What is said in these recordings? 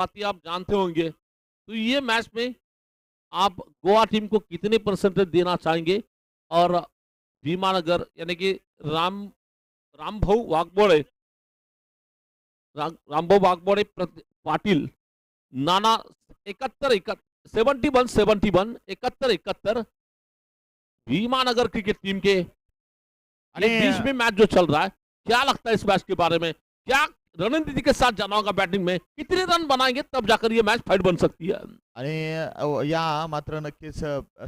बात ही आप जानते होंगे। तो ये मैच में आप गोवा टीम को कितने परसेंटेज देना चाहेंगे? और भीमानगर यानी कि राम रामभाऊ वाघमोडे रामभाऊ वाघमोडे पाटील नाना 71-71 71-71 भीमानगर क्रिकेट टीम के ये बीच में मैच जो चल रहा है, क्या लगता है इस मैच के बारे में? क्या रणनीति के साथ जाना होगा बैटिंग में? कितने रन बनाएंगे तब जाकर ये मैच फाइट बन सकती है? आणि या मात्र नक्कीच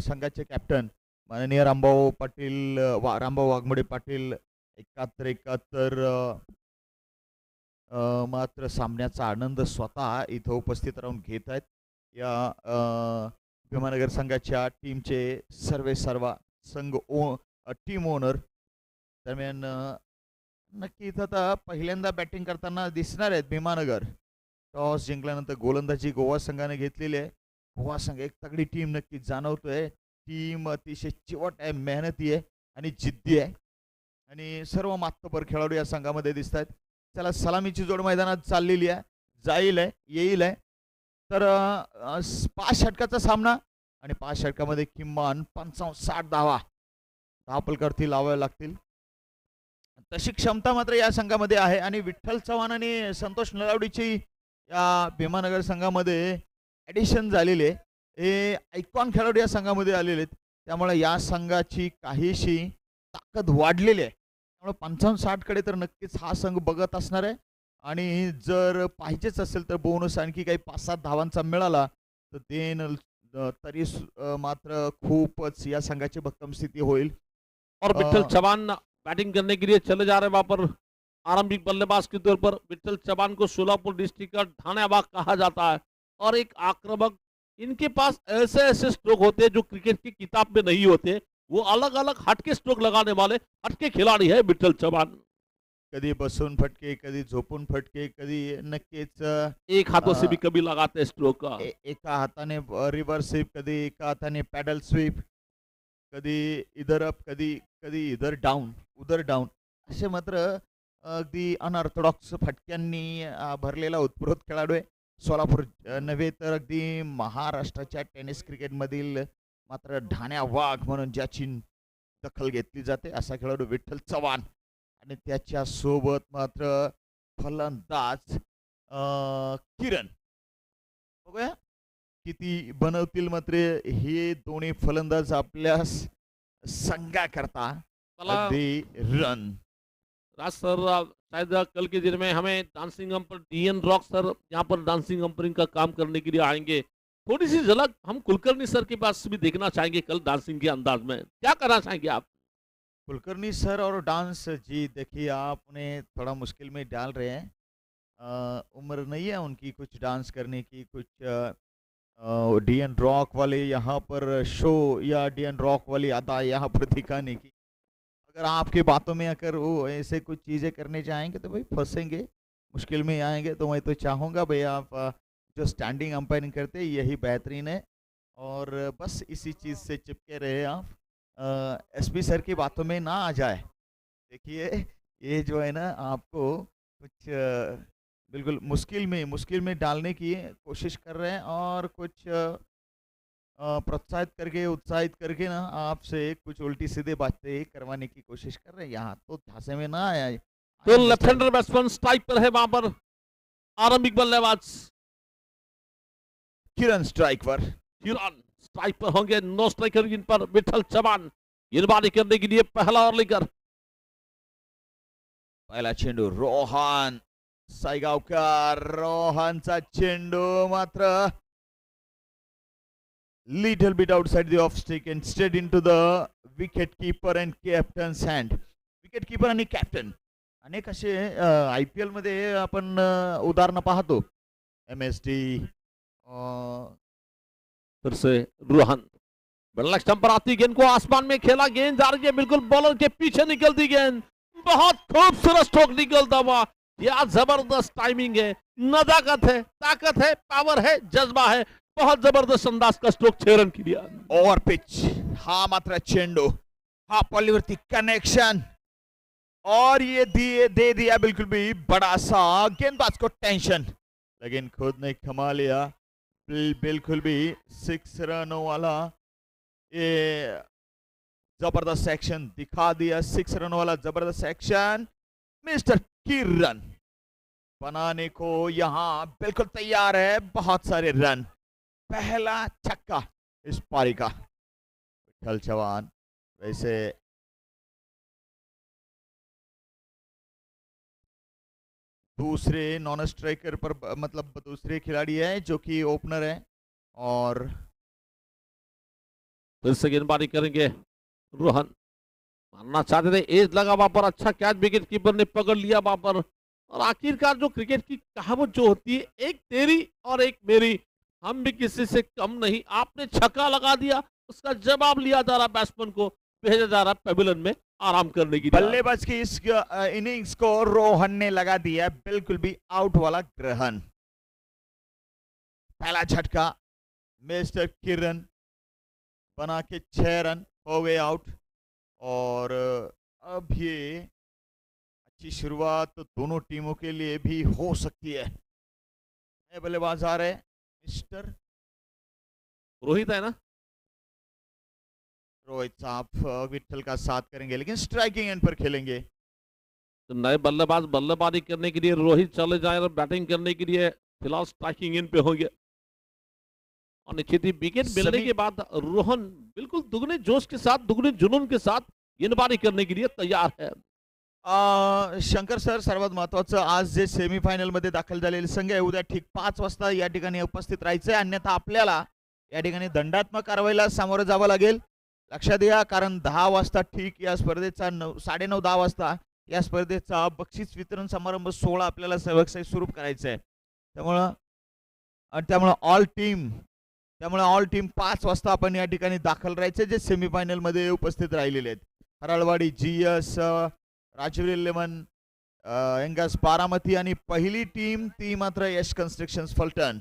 संघाचे कॅप्टन माननीय रामभाऊ पाटील रामभाऊ वाघमोडे पाटील 71-71 मात्र सामन्याचा आनंद स्वतः इथं उपस्थित राहून घेत आहेत. या भीमानगर संघाच्या टीमचे सर्व संघ टीम ओनर दरम्यान नक्की इथं आता पहिल्यांदा बॅटिंग करताना दिसणार आहेत भीमानगर. टॉस जिंकल्यानंतर गोलंदाजी गोवा संघाने घेतलेली आहे. गोवा संघ एक तगडी टीम नक्की जाणवतोय. टीम अतिशय चिवट आहे, मेहनती आहे आणि जिद्दी आहे आणि सर्व मातबर खेळाडू या संघामध्ये दिसत आहेत. चला सलामीची जोड मैदानात चाललेली आहे, जाईल आहे येईल आहे. तर 5 षटकाचा सामना आणि 5 षटकामध्ये किमान 55-60 धावा धापलकरती लावाव्या लागतील. तशी क्षमता मात्र या संघामध्ये आहे आणि विठ्ठल चव्हाण आणि संतोष नलावडीची या भीमानगर संघामध्ये ॲडिशन झालेली आहे. हे आयकॉन खेळाडू या संघामध्ये आलेले आहेत. त्यामुळे या संघाची काहीशी ताकद वाढलेली आहे. त्यामुळे 55-60 कडे तर नक्कीच हा संघ बघत असणार आहे आणि जर पाहिजेच असेल तर बोनस आणखी काही 5-7 धावांचा मिळाला तर देन तरी मात्र खूपच या संघाची भक्कम स्थिती होईल. और विठ्ठल चव्हाण बैटिंग करने के लिए चले जा रहे हैं वहां पर आरंभिक बल्लेबाज के तौर पर विठ्ठल चव्हाण को सोलापुर डिस्ट्रिक्ट का ढाण्याबाग कहा जाता है और एक आक्रामक इनके पास ऐसे स्ट्रोक होते हैं जो क्रिकेट की किताब में नहीं होते. वो अलग अलग हटके स्ट्रोक लगाने वाले हटके खिलाड़ी है विठ्ठल चव्हाण. कधी बसून फटके, कधी झोपून फटके, कधी नक्कीच एक हाथों से भी कभी लगाते हैं स्ट्रोक का. एका हाताने रिव्हर्स स्वीप, कधी एका हाताने पॅडल स्वीप, कधी इधर अप, कधी कधी इधर डाऊन उधर डाऊन असे मात्र अगदी अनऑर्थोडॉक्स फटक्यांनी भरलेला उत्स्फूर्त खेळाडू आहे. सोलापूर नव्हे तर अगदी महाराष्ट्राच्या टेनिस क्रिकेटमधील मात्र ढाण्या वाघ म्हणून ज्याची दखल घेतली जाते असा खेळाडू विठ्ठल चव्हाण आणि त्याच्या सोबत मात्र फलंदाज किरण. बघूया किती बनवतील मात्र हे दोन्ही फलंदाज आपल्या संघाकरता अगदी रन. राज सर शायद कल के दिन में हमें डांसिंग पर डीएन रॉक सर यहाँ पर डांसिंग अंपरिंग का काम करने के लिए आएंगे. थोड़ी सी झलक हम कुलकर्णी सर के पास भी देखना चाहेंगे कल डांसिंग के अंदाज में. क्या करना चाहेंगे आप? कुलकर्णी सर और डांस जी देखिए आप उन्हें थोड़ा मुश्किल में डाल रहे हैं. उम्र नहीं है उनकी कुछ डांस करने की, कुछ डीएन रॉक वाले यहाँ पर शो या डीएन रॉक वाली अदा यहाँ पर दिखाने की. अगर आपकी बातों में अगर वो ऐसे कुछ चीज़ें करने चाहेंगे तो भाई फंसेंगे, मुश्किल में आएंगे. तो मैं तो चाहूँगा भाई आप जो स्टैंडिंग अंपायरिंग करते हैं यही बेहतरीन है और बस इसी चीज़ से चिपके रहे आप. एसपी सर की बातों में ना आ जाए. देखिए ये जो है ना आपको कुछ बिल्कुल मुश्किल में डालने की कोशिश कर रहे हैं और कुछ प्रोत्साहित करके उत्साहित करके ना आपसे कुछ उल्टी सीधे बातें करवाने की कोशिश कर रहे हैं. यहाँ तो झांसे में ना आया. तो लेफ्ट हैंडर बैट्समैन स्ट्राइक पर है वहां पर आरंभिक बल्लेबाज किरण स्ट्राइक पर. किरण स्ट्राइक पर होंगे. नो स्ट्राइकर इन पर विठ्ठल चव्हाण गेंदबाजी करने के लिए पहला और लेकर पहिला चेंडू रोहन सायगावकर. रोहनचा चेंडू मात्र little bit outside the off stick and straight into the wicket keeper and captain's hand. Wicket keeper आणि कॅप्टन अनेक असे IPL मध्ये आपण उदाहरणं पाहतो. MSD फिर से रोहन बल्ला स्टंप पर आती गेंद को आसमान में खेला. गेंद जा रही है बिल्कुल बॉलर के पीछे निकलती गेंद. बहुत खूबसूरत स्ट्रोक निकलता हुआ. क्या जबरदस्त टाइमिंग है, नजाकत है, ताकत है, पावर है, जज्बा है. बहुत जबरदस्त अंदाज का स्ट्रोक 6 रन के लिए. ओव्हर पिच हा मात्र चेंडू हा पॉलीवरती कनेक्शन और ये दे दिया बिल्कुल भी बड़ा सा गेंदबाज को टेंशन. लेकिन खुद ने कमा लिया। बिल्कुल भी 6 रनों वाला ये जबरदस्त एक्शन दिखा दिया। 6 रनों वाला जबरदस्त एक्शन मिस्टर किरण बनाने को यहाँ बिल्कुल तैयार है। बहुत सारे रन, पहला छक्का इस पारी का। विठल चौहान वैसे दूसरे नॉन स्ट्राइकर पर मतलब दूसरे खिलाड़ी है जो कि ओपनर है और फिर से गेंदबाजी करेंगे रोहन। मारना चाहते थे, एज लगा वहां पर, अच्छा कैच विकेट कीपर ने पकड़ लिया वहां पर। और आखिरकार जो क्रिकेट की कहावत जो होती है, एक तेरी और एक मेरी, हम भी किसी से कम नहीं। आपने छक्का लगा दिया, उसका जवाब लिया जा रहा बैट्समैन को, भेजा जा रहा पेविलियन में आराम करने की। बल्लेबाज की इस इनिंग्स को रोहन ने लगा दिया बिल्कुल भी आउट वाला ग्रहण। पहला झटका मिस्टर किरण बना के 6 रन हो गए आउट। और अब ये अच्छी शुरुआत तो दोनों टीमों के लिए भी हो सकती है। नए बल्लेबाज आ रहे मिस्टर रोहित है ना, रोहित साहब विठल का साथ करेंगे लेकिन स्ट्राइकिंग एंड पर खेलेंगे। तो नए बल्लेबाज बल्लेबाजी करने के लिए रोहित चले जाए और बैटिंग करने के लिए फिलहाल स्ट्राइकिंग इन पे होंगे। और निश्चित ही विकेट मिलने के बाद रोहन बिल्कुल दुगने जोश के साथ, दुगने जुनून के साथ गेंदबाजी करने के लिए तैयार है। शंकर सर, सर्वात महत्वाचं आज जे सेमीफायनल मध्ये दाखल झालेले संघ आहे उद्या ठीक 5 वाजता या ठिकाणी उपस्थित राहायचं आहे, अन्यथा आपल्याला या ठिकाणी दंडात्मक कारवाईला सामोरं जावं लागेल। लक्षात घ्या, कारण 10 वाजता ठीक या स्पर्धेचा 9:30-10 वाजता या स्पर्धेचा बक्षीस वितरण समारंभ 16 आपल्याला सहभागी सुरू करायचा आहे। त्यामुळे ऑल टीम 5 वाजता आपण या ठिकाणी दाखल राहायचे जे सेमीफायनल मध्ये उपस्थित राहिलेले आहेत। Haralwadi GS, Rajveer eleven, Angus Baramati आणि पहिली टीम ती मात्र यश कन्स्ट्रक्शन्स फलटण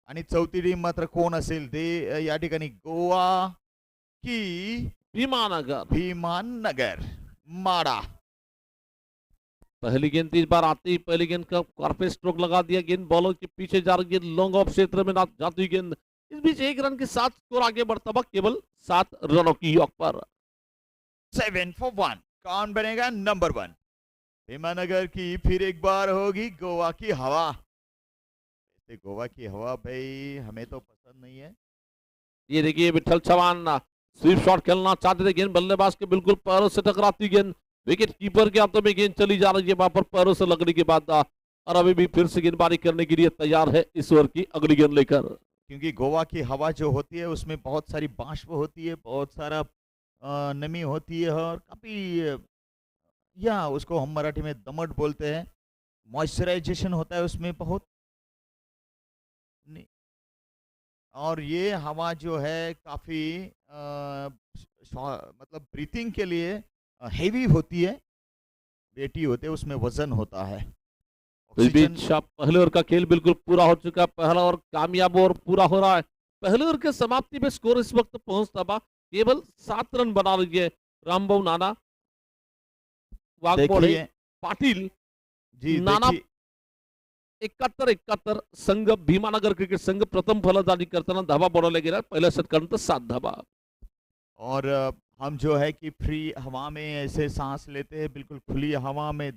आणि चौथी टीम मात्र कोण असेल ते या ठिकाणी गोवा की भीमानगर माड़ा। पहली गेंद 30 बार आती है, पहली गेंद का कॉर्पोरेट स्ट्रोक लगा दिया, गेंद बॉलर के पीछे जा रही है, लॉन्ग ऑफ क्षेत्र में जाती हुई गेंद। इस बीच 1 रन के साथ स्कोर आगे बढ़ता हुआ केवल 7 रनों की यॉक पर। 7 for 1 कौन बनेगा नंबर 1? भीमानगर की फिर एक बार होगी गोवा की हवा। ऐसे गोवा की हवा भाई हमें तो पसंद नहीं है। ये देखिए विठल चौहान स्वीप शॉट खेलना चाहते थे, गेंद बल्लेबाज के बिल्कुल पैरों से टकराती गेंद विकेट कीपर के हाथों में गेंद चली जा रही है वहां पर पैरों से लगने के बाद। और अभी भी फिर से गेंदबाजी करने के लिए तैयार है इस ओवर की अगली गेंद लेकर। क्योंकि गोवा की हवा जो होती है उसमें बहुत सारी बाष्प होती है, बहुत सारा नमी होती है और काफी या उसको हम मराठी में दमट बोलते हैं। मॉइस्चराइजेशन होता है उसमें बहुत। और ये हवा जो है काफी मतलब ब्रीथिंग के लिए हेवी होती है, वेटी होते है, उसमें वजन होता है। इस बीच पहले ओवर का खेल बिल्कुल पूरा हो चुका है, पहला ओवर कामयाब ओवर पूरा हो रहा है। पहले ओवर के समाप्ति में स्कोर इस वक्त पहुंचता बा केवल 7 रन बना रही है रामबाबू नाना, वाघमोडे, पाटील जी नाना 71 संघ भीमानगर क्रिकेट संघ प्रथम फलंदाजी करताना धाबा बनवला गेला पहिल्या षटकानंतर 7 धाबा। और हम जो है कि फ्री हवा में ऐसे सांस लेते हैं, बिल्कुल खुली हवा में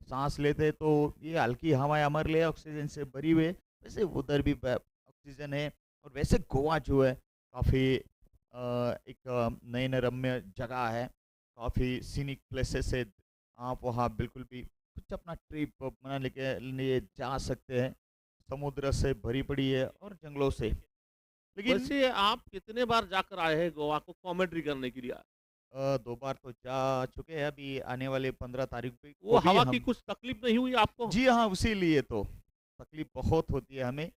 सांस लेते हैं, तो ये हल्की हवाएं हमारे लिए ऑक्सीजन से भरी हुई है। वैसे उधर भी ऑक्सीजन है और वैसे गोवा जो है काफ़ी एक नयन रम्य जगह है, काफ़ी सीनिक प्लेसेस है। आप वहाँ बिल्कुल भी कुछ अपना ट्रिप मनाने के लिए जा सकते हैं। समुद्र से भरी पड़ी है और जंगलों से। लेकिन वैसे आप कितने बार जाकर आए हैं गोवा को कमेंट्री करने के लिए? 2 बार तो जा चुके हैं, अभी आने वाले 15 तारीख पे। वो हवा की कुछ तकलीफ नहीं हुई आपको? जी हाँ, उसीलिए तो तकलीफ बहुत होती है हमें,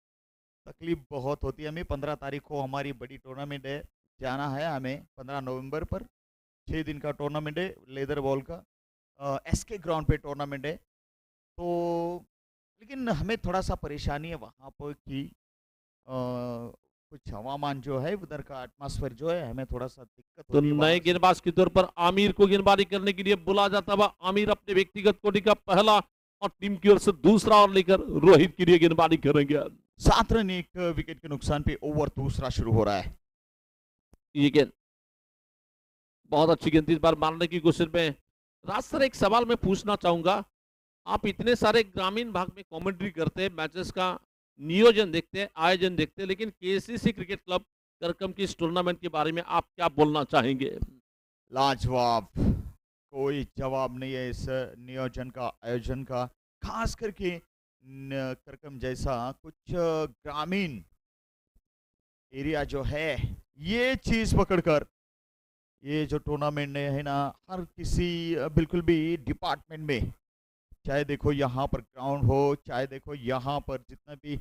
तकलीफ बहुत होती है हमें। 15 तारीख को हमारी बड़ी टूर्नामेंट है, जाना है हमें 15 नवंबर पर। 6 दिन का टूर्नामेंट है लेदर बॉल का, एसके ग्राउंड पे टूर्नामेंट है। तो लेकिन हमें थोड़ा सा परेशानी है वहाँ पर कि कुछ हवामान जो है उधर का एटमॉस्फेयर जो है हमें थोड़ा सा दिक्कत तो होती है। नए गेंदबाज के तौर पर आमिर को गेंदबाजी करने के लिए बुला जाता हुआ। आमिर अपने व्यक्तिगत कोटि का पहला और टीम की ओर से दूसरा ओवर लेकर रोहित के लिए गेंदबाजी करेंगे। 7 रन 1 विकेट के नुकसान पे ओवर दूसरा शुरू हो रहा है। ये गेंद बहुत अच्छी गेंद थी, इस बार मारने की कोशिश में। राज सर, एक सवाल मैं पूछना चाहूंगा, आप इतने सारे ग्रामीण भाग में कमेंट्री करते हैं, मैचेस का नियोजन देखते हैं, आयोजन देखते हैं, लेकिन केसीसी क्रिकेट क्लब करकम की इस टूर्नामेंट के बारे में आप क्या बोलना चाहेंगे? लाजवाब, कोई जवाब नहीं है इस नियोजन का, आयोजन का। खास करके करकम जैसा कुछ ग्रामीण एरिया जो है, ये चीज पकड़कर ये जो टूर्नामेंट है ना, हर किसी बिल्कुल भी डिपार्टमेंट में, चाहे देखो यहाँ पर ग्राउंड हो, चाहे देखो यहाँ पर जितना भी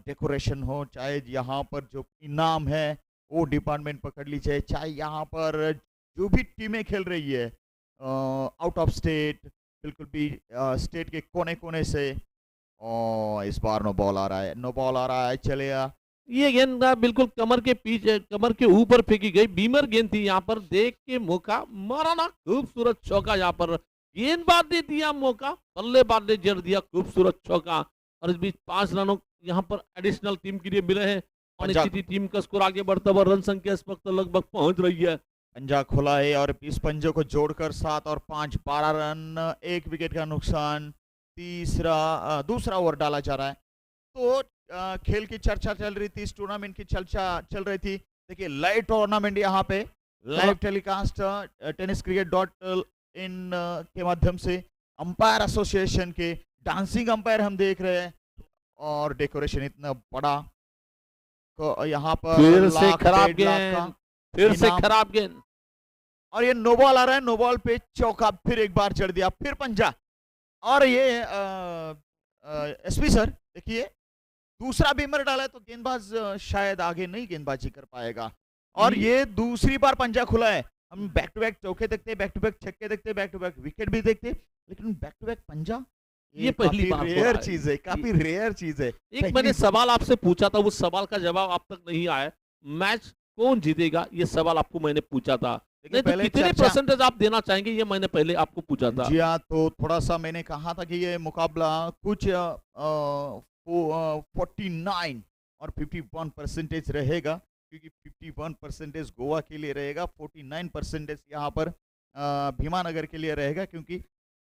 डेकोरेशन हो, चाहे यहाँ पर जो इनाम है वो डिपार्टमेंट पकड़ लीजिए, चाहे यहाँ पर जो भी टीमें खेल रही है आउट ऑफ स्टेट, बिल्कुल भी स्टेट के कोने कोने से। और इस बार नो बॉल आ रहा है, नो बॉल आ रहा है, चलेगा। ये गेंद बिल्कुल कमर के पीछे, कमर के ऊपर फेंकी गई, बीमर गेंद थी, यहाँ पर देख के मौका मारा ना, खूबसूरत चौका। यहाँ पर गेंदबाज ने दिया मौका, बल्लेबाज ने जड़ दिया खूबसूरत चौका। और इस बीच 5 रनों यहाँ पर एडिशनल टीम के लिए मिले हैं और निश्चित टीम का स्कोर आगे बढ़ता हुआ रन संख्या इस वक्त लगभग पहुंच रही है। पंजा खुला है और इस पंजों को जोड़कर 7 और 5 12 रन, 1 विकेट का नुकसान। दूसरा ओवर डाला जा रहा है। तो खेल की चर्चा चल रही थी, इस टूर्नामेंट की चर्चा चल रही थी। देखिए लाइव टूर्नामेंट यहाँ पे लाइव टेलीकास्ट tenniscricket.in के माध्यम से अंपायर एसोसिएशन के डांसिंग अंपायर हम देख रहे हैं और डेकोरेशन इतना बड़ा। तो यहाँ पर फिर से खराब गेंद, फिर से खराब गेंद और ये नो बॉल आ रहा है, नो बॉल पे चौका, फिर एक बार चढ़ दिया, फिर पंजा। और ये एसपी सर देखिए दूसरा बीमर डाला है तो गेंदबाज शायद आगे नहीं गेंदबाजी कर पाएगा। और ये दूसरी बार पंजा खुला है। हम बैक टू बैक चौके देखते हैं, बैक टू बैक छक्के देखते हैं, बैक टू बैक विकेट भी देखते हैं, लेकिन बैक टू बैक पंजा ये पहली बार रेयर चीज है, काफी रेयर चीज है। एक मैंने सवाल आपसे पूछा था, उस सवाल का जवाब अब तक नहीं आया। मैच कौन जीतेगा ये सवाल आपको मैंने पूछा था, नहीं तो कितने परसेंटेज आप देना चाहेंगे ये मैंने पहले आपको पूछा था। जी हाँ, तो थोड़ा सा मैंने कहा था कि ये मुकाबला कुछ 49 और 51% रहेगा, क्योंकि 51% गोवा के लिए रहेगा, 49% यहाँ पर भीमानगर के लिए रहेगा। क्योंकि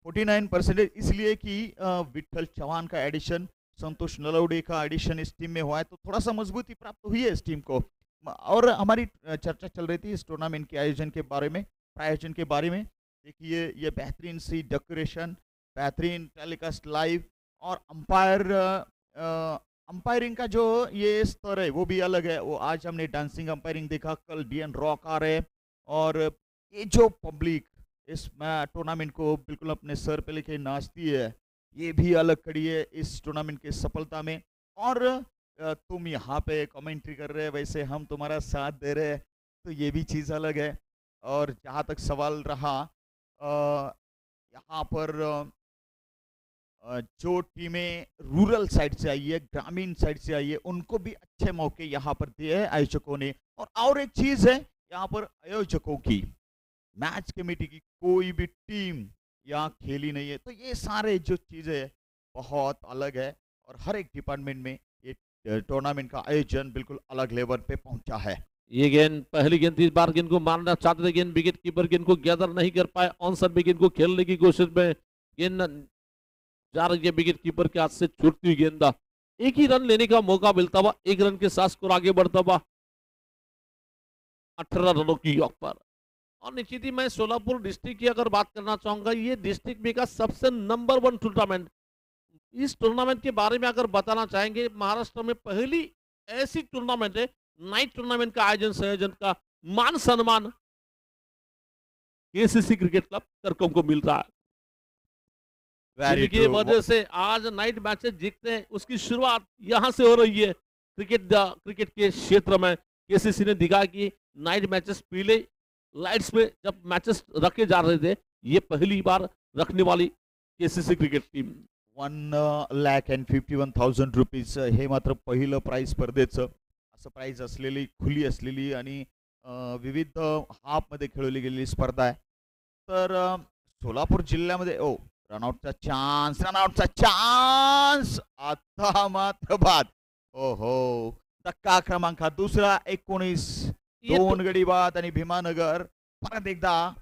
49% इसलिए कि विठल चौहान का एडिशन, संतोष नलवड़े का एडिशन इस टीम में हुआ है, तो थोड़ा सा मजबूती प्राप्त हुई है इस टीम को। और हमारी चर्चा चल रही थी इस टूर्नामेंट के आयोजन के बारे में, प्रायोजन के बारे में। देखिए ये बेहतरीन सी डेकोरेशन, बेहतरीन टेलीकास्ट लाइव, और अंपायरिंग का जो ये स्तर है वो भी अलग है। वो आज हमने डांसिंग अंपायरिंग देखा, कल डीएन रॉक आ रहे, और ये जो पब्लिक इस टूर्नामेंट को बिल्कुल अपने सर पे लेके नाचती है, ये भी अलग खड़ी है इस टूर्नामेंट की सफलता में। और तुम यहाँ पे कमेंट्री कर रहे हैं, वैसे हम तुम्हारा साथ दे रहे हैं, तो ये भी चीज़ अलग है। और जहाँ तक सवाल रहा यहाँ पर जो टीमें रूरल साइड से आई है, ग्रामीण साइड से आई है, उनको भी अच्छे मौके यहाँ पर दिए हैं आयोजकों ने। और एक चीज़ है यहाँ पर आयोजकों की, मैच कमेटी की कोई भी टीम यहाँ खेली नहीं है, तो ये सारे जो चीज़ें बहुत अलग है। और हर एक डिपार्टमेंट में ये टूर्नामेंट का आयोजन बिल्कुल अलग लेवल पे पहुंचा है। ये गेंद पहली गेंद थी, इस बार गेंद को मारना चाहते थे, गेंद विकेट कीपर गेंद को गैदर नहीं कर पाए, ऑनसर में गेंद को खेलने की कोशिश में गेंद जा रही है विकेट कीपर के हाथ से छूटती हुई गेंद। एक ही रन लेने का मौका मिलता हुआ, 1 रन के साथ स्कोर आगे बढ़ता हुआ 18 रनों की योग पर। और निश्चित ही मैं सोलापुर डिस्ट्रिक्ट की अगर बात करना चाहूंगा, ये डिस्ट्रिक्ट में का सबसे नंबर 1 टूर्नामेंट। इस टूर्नामेंट के बारे में अगर बताना चाहेंगे, महाराष्ट्र में पहली ऐसी टूर्नामेंट है, नाइट टूर्नामेंट का आयोजन संयोजन का मान सम्मान केसीसी क्रिकेट क्लब करकम को मिल रहा है। की वजह से आज नाइट मैचेस जीतते हैं, उसकी शुरुआत यहां से हो रही है। क्रिकेट के क्षेत्र में केसीसी ने दिखा कि नाइट मैचेस पीले लाइट्स में जब मैचेस रखे जा रहे थे, ये पहली बार रखने वाली केसीसी क्रिकेट टीम। 1,51,000 रुपीज हे मात्र पहिलं प्राइज स्पर्धेचं असं प्राइज असलेली, खुली असलेली आणि विविध हाफमध्ये खेळवली गेलेली स्पर्धा आहे। तर सोलापूर जिल्ह्यामध्ये रनआउटचा चान्स आता मात्र बाद. ओहो, धक्का क्रमांक दुसरा 19. ये तो- 2 गडी बाद आणि भीमानगर परत एकदा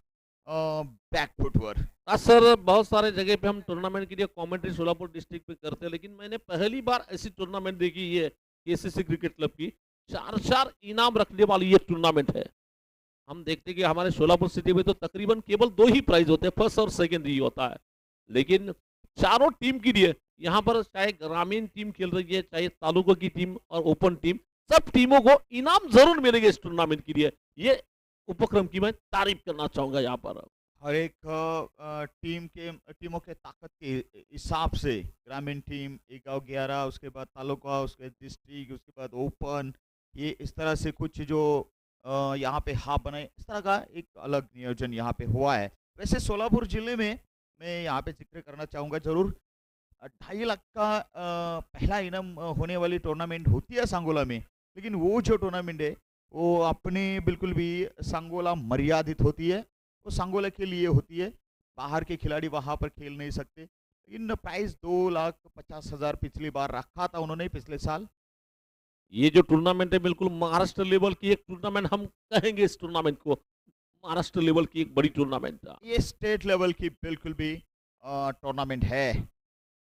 बॅकफुटवर. सर बहुत सारे जगह पे हम टूर्नामेंट के लिए कमेंट्री सोलापुर डिस्ट्रिक्ट पे करते हैं, लेकिन मैंने पहली बार ऐसी टूर्नामेंट देखी है केसीसी क्रिकेट क्लब की. 4 इनाम रखने वाली ये टूर्नामेंट है. हम देखते हैं कि हमारे सोलापुर सिटी में तो तकरीबन केवल 2 ही प्राइज होते हैं, फर्स्ट और सेकंड ही होता है, लेकिन चारों टीम के लिए यहाँ पर चाहे ग्रामीण टीम खेल रही है, चाहे तालुकों की टीम और ओपन टीम, सब टीमों को इनाम जरूर मिलेंगे इस टूर्नामेंट के लिए. ये उपक्रम की मैं तारीफ करना चाहूंगा यहाँ पर. हर एक टीमों के ताकत के हिसाब से ग्रामीण टीम, एक गाँव 11, उसके बाद तालुका, उसके डिस्ट्रिक्ट, उसके बाद ओपन, ये इस तरह से कुछ जो यहाँ पे हाफ बनाए, इस तरह का एक अलग नियोजन यहाँ पे हुआ है. वैसे सोलापुर जिले में मैं यहाँ पे जिक्र करना चाहूँगा जरूर, 2.5 लाख का पहला इनाम होने वाली टूर्नामेंट होती है सांगोला में, लेकिन वो जो टूर्नामेंट है वो अपने बिल्कुल भी सांगोला मर्यादित होती है, वो सांगोला के लिए होती है. बाहर के खिलाड़ी वहाँ पर खेल नहीं सकते. लेकिन प्राइस 2,50,000 पिछली बार रखा था उन्होंने पिछले साल. ये जो टूर्नामेंट है बिल्कुल महाराष्ट्र लेवल की एक टूर्नामेंट हम कहेंगे इस टूर्नामेंट को. महाराष्ट्र लेवल की एक बड़ी टूर्नामेंट. ये स्टेट लेवल की बिल्कुल भी टूर्नामेंट है,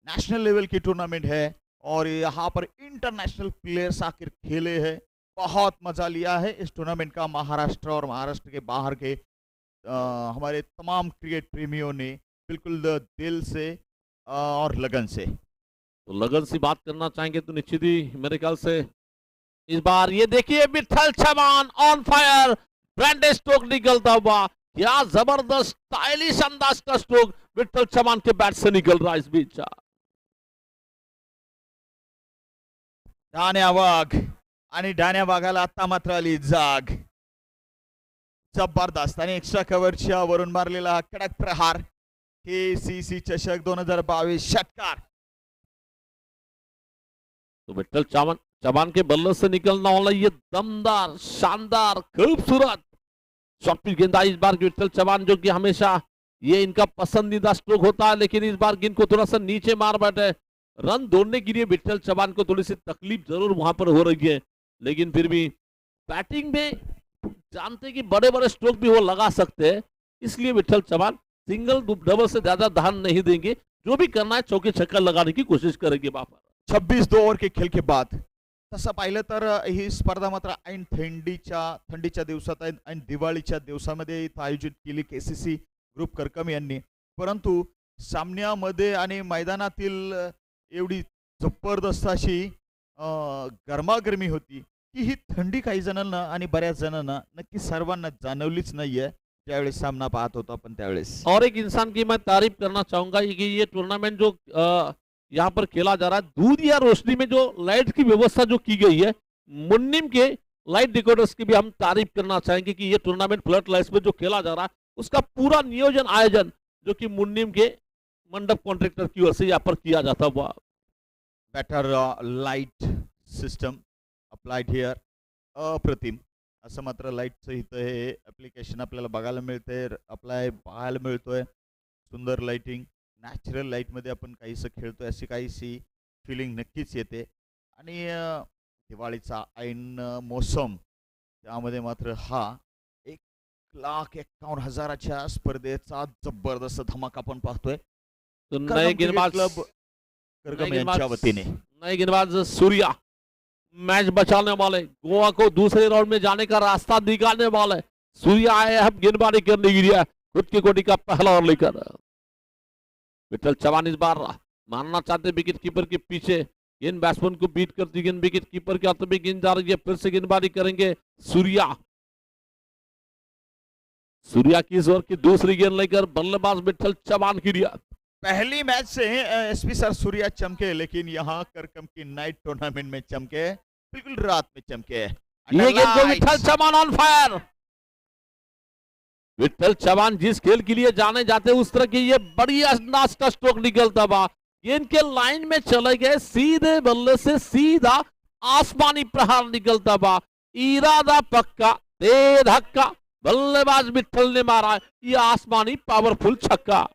नेशनल लेवल की टूर्नामेंट है, और यहाँ पर इंटरनेशनल प्लेयर्स आकर खेले हैं. बहुत मजा लिया है इस टूर्नामेंट का महाराष्ट्र और महाराष्ट्र के बाहर के हमारे तमाम क्रिकेट प्रेमियों ने बिल्कुल दिल से और लगन से. तो लगन से बात करना चाहेंगे तो निश्चित ही मेरे ख्याल से इस बार ये देखिए विठल चवान ऑन फायर, ब्रांडे स्ट्रोक निकलता हुआ, क्या जबरदस्त स्टाइलिश अंदाज का स्ट्रोक विठल चवान के बैट से निकल रहा है इस बीच. डाण्या वाघ, आणि डाण्या वाघाला आता मात्र आली जाग. जबरदस्त आणि एक्स्ट्रा कव्हरच्या वरून मारलेला हा कडक प्रहार. केसीसी चषक 2022 षटकार. तो विठल चवान के बल्ले से निकलना वाला ये दमदार, शानदार, खूबसूरत शॉट पिच गेंदबाज इस बार विठल चवान, जो कि हमेशा ये इनका पसंदीदा स्ट्रोक होता है, लेकिन इस बार गेंद को थोड़ा सा नीचे मार बैठे. रन दौड़ने के लिए विठल चवान को थोड़ी सी तकलीफ जरूर वहां पर हो रही है, लेकिन फिर भी बैटिंग में जानते हैं कि बड़े बड़े स्ट्रोक भी वो लगा सकते हैं, इसलिए विठल चवान सिंगल डबल से ज्यादा ध्यान नहीं देंगे. जो भी करना है चौके छक्का लगाने की कोशिश करेंगे वहां पर. 26 ओव्हर के खेळ के बाद. तसं पाहिलं तर ही स्पर्धा मात्र ऐन थंडीच्या दिवसात ऐन दिवाळीच्या दिवसामध्ये इथं आयोजित केली केसीसी ग्रुप करकम यांनी. परंतु सामन्यामध्ये आणि मैदानातील एवढी जबरदस्त अशी गरमागरमी होती की ही थंडी काही जणांना आणि बऱ्याच जणांना, नक्की सर्वांना जाणवलीच नाहीये ज्यावेळेस सामना पाहत होतो आपण त्यावेळेस. और एक इंसान की मैं तारीफ करना चाहूंगा कि ये टूर्नामेंट जो यहाँ पर खेला जा रहा है, दूध या रोशनी में जो लाइट की व्यवस्था जो की गई है, मुन्निम के लाइट डिकोडर्स की भी हम तारीफ करना चाहेंगे कि ये टूर्नामेंट फ्लड लाइट्स में जो खेला जा रहा है उसका पूरा नियोजन आयोजन जो कि मुन्निम के मंडप कॉन्ट्रैक्टर की ओर से यहाँ पर किया जाता हुआ. Better light system applied here. अप्रतिम असं मात्र लाईटचं इथं हे ॲप्लिकेशन आपल्याला बघायला मिळते, अप्लाय पाहायला मिळतोय. सुंदर लाइटिंग, नॅचरल लाईटमध्ये आपण काहीसं खेळतोय अशी काहीशी फिलिंग नक्कीच येते. आणि दिवाळीचा ऐन मोसम, त्यामध्ये मात्र हा 1,51,000च्या स्पर्धेचा जबरदस्त धमाका आपण पाहतोय. तो नए गेंदबाज क्लब करगम यांच्या वतीने नए गेंदबाज सूर्या मैच बचाने वाले, गोवा को दूसरे राउंड में जाने का रास्ता दिखाने वाले सूर्या आए अब गेंदबाजी करने के लिए खुद की कोटी का पहला ओवर लेकर. विठल चवान इस बार मारना चाहते विकेट कीपर के पीछे, गेंद बैट्समैन को बीट करती गेंद विकेट कीपर के हाथ में गेंद जा रही है. फिर से गेंदबाजी करेंगे सूर्या. सूर्या की इस ओवर की दूसरी गेंद लेकर बल्लेबाज विठल चवान की रिया. पहली मैच से एसपी सर सूर्या चमके, लेकिन यहाँ करकम की नाइट टूर्नामेंट में चमके, बिल्कुल रात में चमके. ये गेंद को विठल चवान ऑन फायर. विठल चवान जिस खेल के लिए जाने जाते उस तरह की ये बड़ी अंदाज का स्ट्रोक निकलता हुआ, गेंद के लाइन में चले गए, सीधे बल्ले से सीधा आसमानी प्रहार निकलता हुआ. इरादा पक्का, दे धक्का, बल्लेबाज विठल ने मारा ये आसमानी पावरफुल छक्का.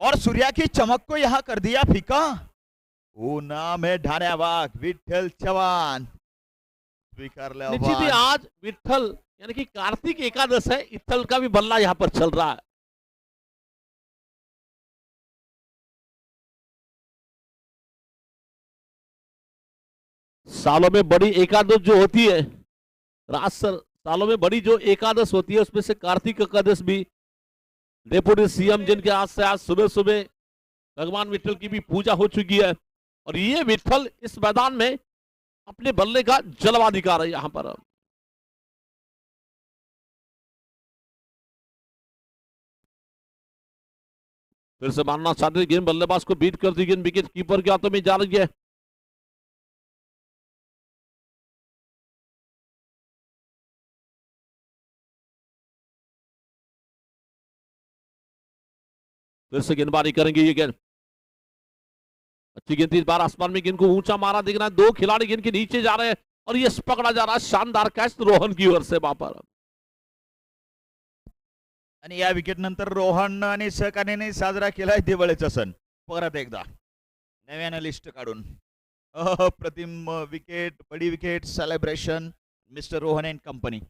और सूर्या की चमक को यहां कर दिया फीका। वो नाम है ढाण्यावाग विठ्ठल चव्हाण स्वीकारलं निश्चित ही आव्हान। आज विठ्ठल यानी कि कार्तिक एकादश है, इत्थल का भी बल्ला यहाँ पर चल रहा है। सालों में बड़ी एकादश जो होती है, सालों में बड़ी जो एकादश होती है उसमें से कार्तिक एकादश भी डेप्यूटी सीएम जिनके आज से आज सुबह सुबह भगवान विठ्ठल की भी पूजा हो चुकी है और ये विठ्ठल इस मैदान में अपने बल्ले का जलवा दिखा रहे हैं यहां पर। फिर से मारना चाहते हैं, गेंद बल्लेबाज को बीट कर दी, गेंद विकेट कीपर के हाथों में जा रही है। फिर से गेंदबाजी करेंगे ये गेंद, अच्छी गेंद, इस बार आसमान में गेंद को ऊंचा मारा दिख रहा है, दो खिलाड़ी गेंद के नीचे जा रहे हैं और ये पकड़ा जा रहा है, शानदार कैच रोहन की ओर से वहां पर। आणि या विकेट नंतर रोहन आणि सहकार्याने साजरा केलाय दिवाळीचा सण परत एकदा नव्यानं लिस्ट काढून। अप्रतिम विकेट, बडी wicket celebration mister Rohan and company.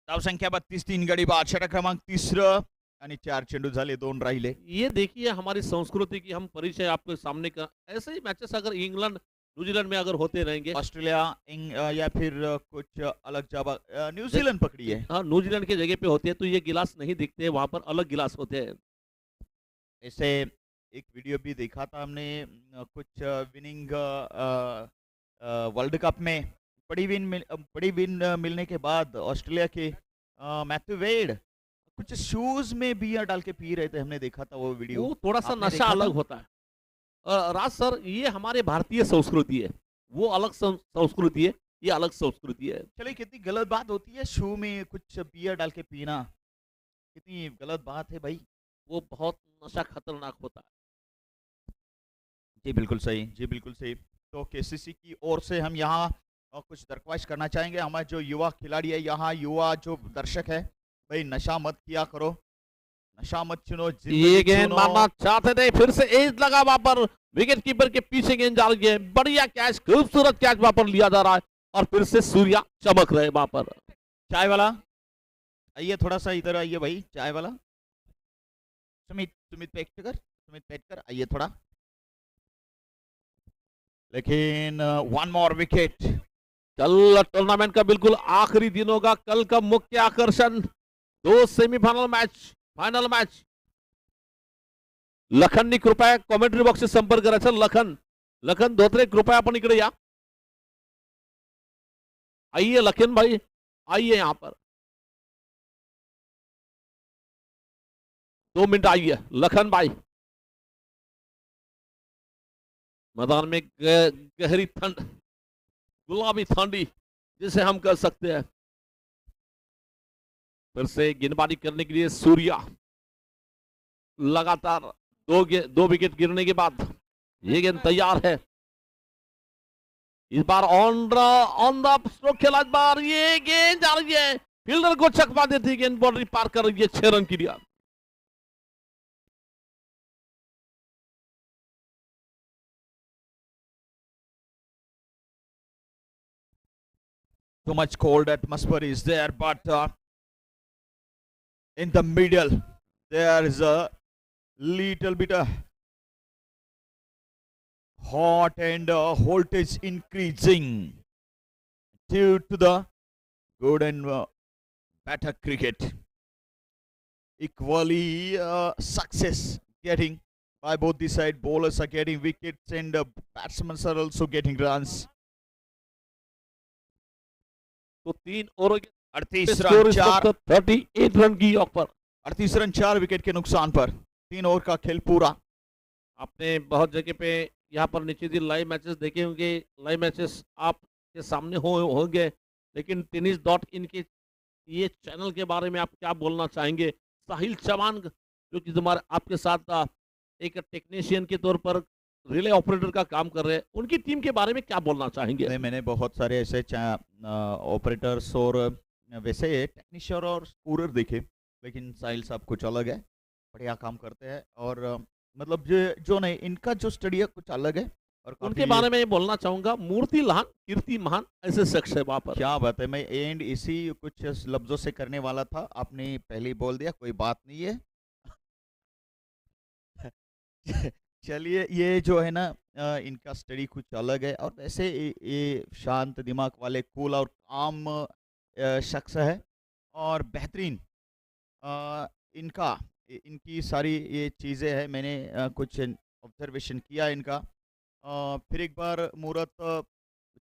धावसंख्या 32, गडी बाद, षटक क्रमांक 3 आणि 4 चेंडू झाले, 2 राहिले। ये देखिए हमारी संस्कृति की हम परिचय आपके सामने का, ऐसे ही मैचेस अगर इंग्लैंड न्यूजीलैंड में अगर होते रहेंगे, ऑस्ट्रेलिया या फिर कुछ अलग जगह न्यूजीलैंड पकड़ी है। हाँ न्यूजीलैंड की जगह पे होते हैं तो ये गिलास नहीं दिखते हैं, वहां पर अलग गिलास होते हैं। ऐसे एक वीडियो भी देखा था हमने कुछ विनिंग वर्ल्ड कप में बड़ी विन मिलने के बाद ऑस्ट्रेलिया के मैथ्यू वेड कुछ शूज में बियर डाल के पी रहे थे, हमने देखा था वो वीडियो। वो थोड़ा सा आपने नशा देखा अलग था? होता है। राज सर, ये हमारे भारतीय संस्कृति है, वो अलग संस्कृति है, ये अलग संस्कृति है। चलिए, कितनी गलत बात होती है शू में कुछ बियर डाल के पीना, कितनी गलत बात है भाई। वो बहुत नशा खतरनाक होता है। जी बिल्कुल सही, जी बिल्कुल सही। तो केसीसी की ओर से हम यहाँ कुछ दरख्वास्त करना चाहेंगे, हमारे जो युवा खिलाड़ी है, यहाँ युवा जो दर्शक है, भाई नशा मत किया करो, नशा मत चुनो, ये गेंद चुनो। मारना चाहते थे, फिर से एज लगा वहां पर, विकेट कीपर के पीछे गेंद जा रही है, बढ़िया कैच, खूबसूरत कैच वहां पर लिया जा रहा है और फिर से सूर्या चमक रहे वहां पर। चाय वाला आइए, थोड़ा सा इधर आइए भाई, चाय वाला सुमित पेटकर आइए थोड़ा। लेकिन वन मोर विकेट। कल टूर्नामेंट का बिल्कुल आखिरी दिनों का कल का मुख्य आकर्षण, 2 सेमीफाइनल मैच, फाइनल मैच। लखननी कृपया कॉमेंट्री बॉक्स संपर्क करायचा। लखन धोत्रे कृपया आपण इकडे या, आइए लखन भाई, आइए यहाँ पर 2 मिनट आइए लखन भाई। मैदान में गहरी ठंड, गुलाबी ठंडी जिसे हम कह सकते हैं। फिर से गेंदबाजी करने के लिए सूर्या, लगातार दो विकेट गिरने के बाद ये गेंद तैयार है, इस बार ऑन द स्ट्रोक खेला, इस बार ये गेंद जा रही है, फील्डर को चकमा देती है, गेंद बाउंड्री पार कर रही है, 6 रन की लिया। Too much cold atmosphere is there, but in the middle there is a little bit of hot and voltage increasing due to the good and better cricket. Equally success getting by both the side. Bowlers are getting wickets and batsmen are also getting runs. तो 3 over 38 run 4 38 run की of पर, 38 run 4 wicket के नुकसान पर 3 over का खेल पूरा। आपने बहुत जगह पे यहाँ पर नीचे दी लाइव मैचेस देखे होंगे, लाइव मैचेस आपके सामने होंगे, लेकिन tennis.in के ये चैनल के बारे में आप क्या बोलना चाहेंगे? साहिल चौहान जो कि तुम्हारे आपके साथ एक टेक्नीशियन के तौर पर रिले ऑपरेटर का काम कर रहे हैं, उनकी टीम के बारे में क्या बोलना चाहेंगे? नहीं, मैंने बहुत सारे ऐसे ऑपरेटर्स और वैसे टेक्नीशियन और स्कोरर देखे, लेकिन साहिल साहब कुछ अलग है, बढ़िया काम करते हैं और मतलब जो नहीं, इनका जो स्टडी है कुछ अलग है और उनके काफी बारे में ये बोलना चाहूंगा, मूर्ति लहान कीर्ति महान, ऐसे शख्स है वहां पर। क्या बात है। मैं एंड इसी कुछ लफ्जों से करने वाला था, आपने पहले ही बोल दिया, कोई बात नहीं है। चलिए, ये जो है ना इनका स्टडी कुछ अलग है और वैसे ये शांत दिमाग वाले, कूल और काम शख्स है और बेहतरीन इनका इनकी सारी ये चीज़ें हैं। मैंने कुछ ऑब्जर्वेशन किया इनका। फिर एक बार मूरत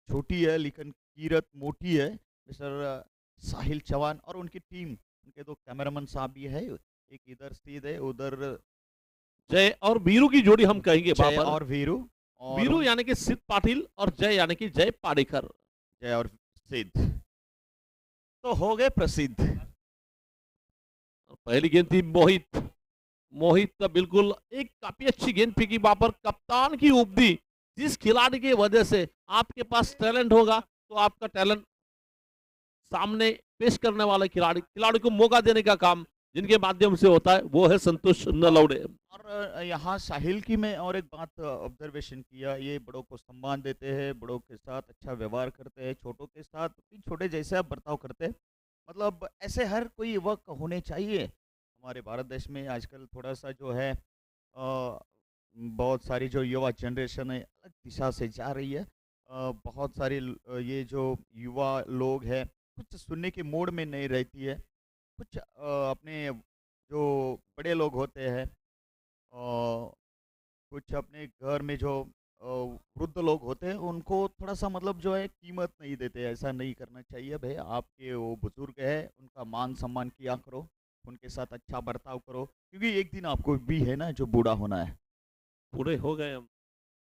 छोटी है लेकिन कीरत मोटी है। मिस्टर साहिल चौहान और उनकी टीम, उनके दो कैमरामैन साहब भी है, एक इधर स्थित है, उधर जय और वीरू की जोड़ी हम कहेंगे वहां जय पर। और वीरू और वीरू यानी कि सिद्ध पाटिल और जय यानी कि जय पाडेकर। जय और सिद्ध तो हो गए प्रसिद्ध। पहली गेंद थी मोहित, मोहित तो बिल्कुल एक काफी अच्छी गेंद फेंकी वहां पर, कप्तान की उपदी। जिस खिलाड़ी की वजह से आपके पास टैलेंट होगा तो आपका टैलेंट सामने पेश करने वाले खिलाड़ी को मौका देने का काम जिनके माध्यम से होता है वो है संतोष नलौड़े। और यहाँ साहिल की मैं और एक बात ऑब्जर्वेशन किया, ये बड़ों को सम्मान देते हैं, बड़ों के साथ अच्छा व्यवहार करते हैं, छोटों के साथ भी छोटे जैसे बर्ताव करते हैं। मतलब ऐसे हर कोई युवक होने चाहिए हमारे भारत देश में। आजकल थोड़ा सा जो है बहुत सारी जो युवा जनरेशन है अलग दिशा से जा रही है। बहुत सारी ये जो युवा लोग हैं कुछ सुनने के मूड में नहीं रहती है। कुछ अपने जो बड़े लोग होते हैं, कुछ अपने घर में जो वृद्ध लोग होते हैं उनको थोड़ा सा मतलब जो है कीमत नहीं देते। ऐसा नहीं करना चाहिए भाई, आपके वो बुजुर्ग है, उनका मान सम्मान किया करो, उनके साथ अच्छा बर्ताव करो, क्योंकि एक दिन आपको भी है ना जो बूढ़ा होना है। पूरे हो गए हम।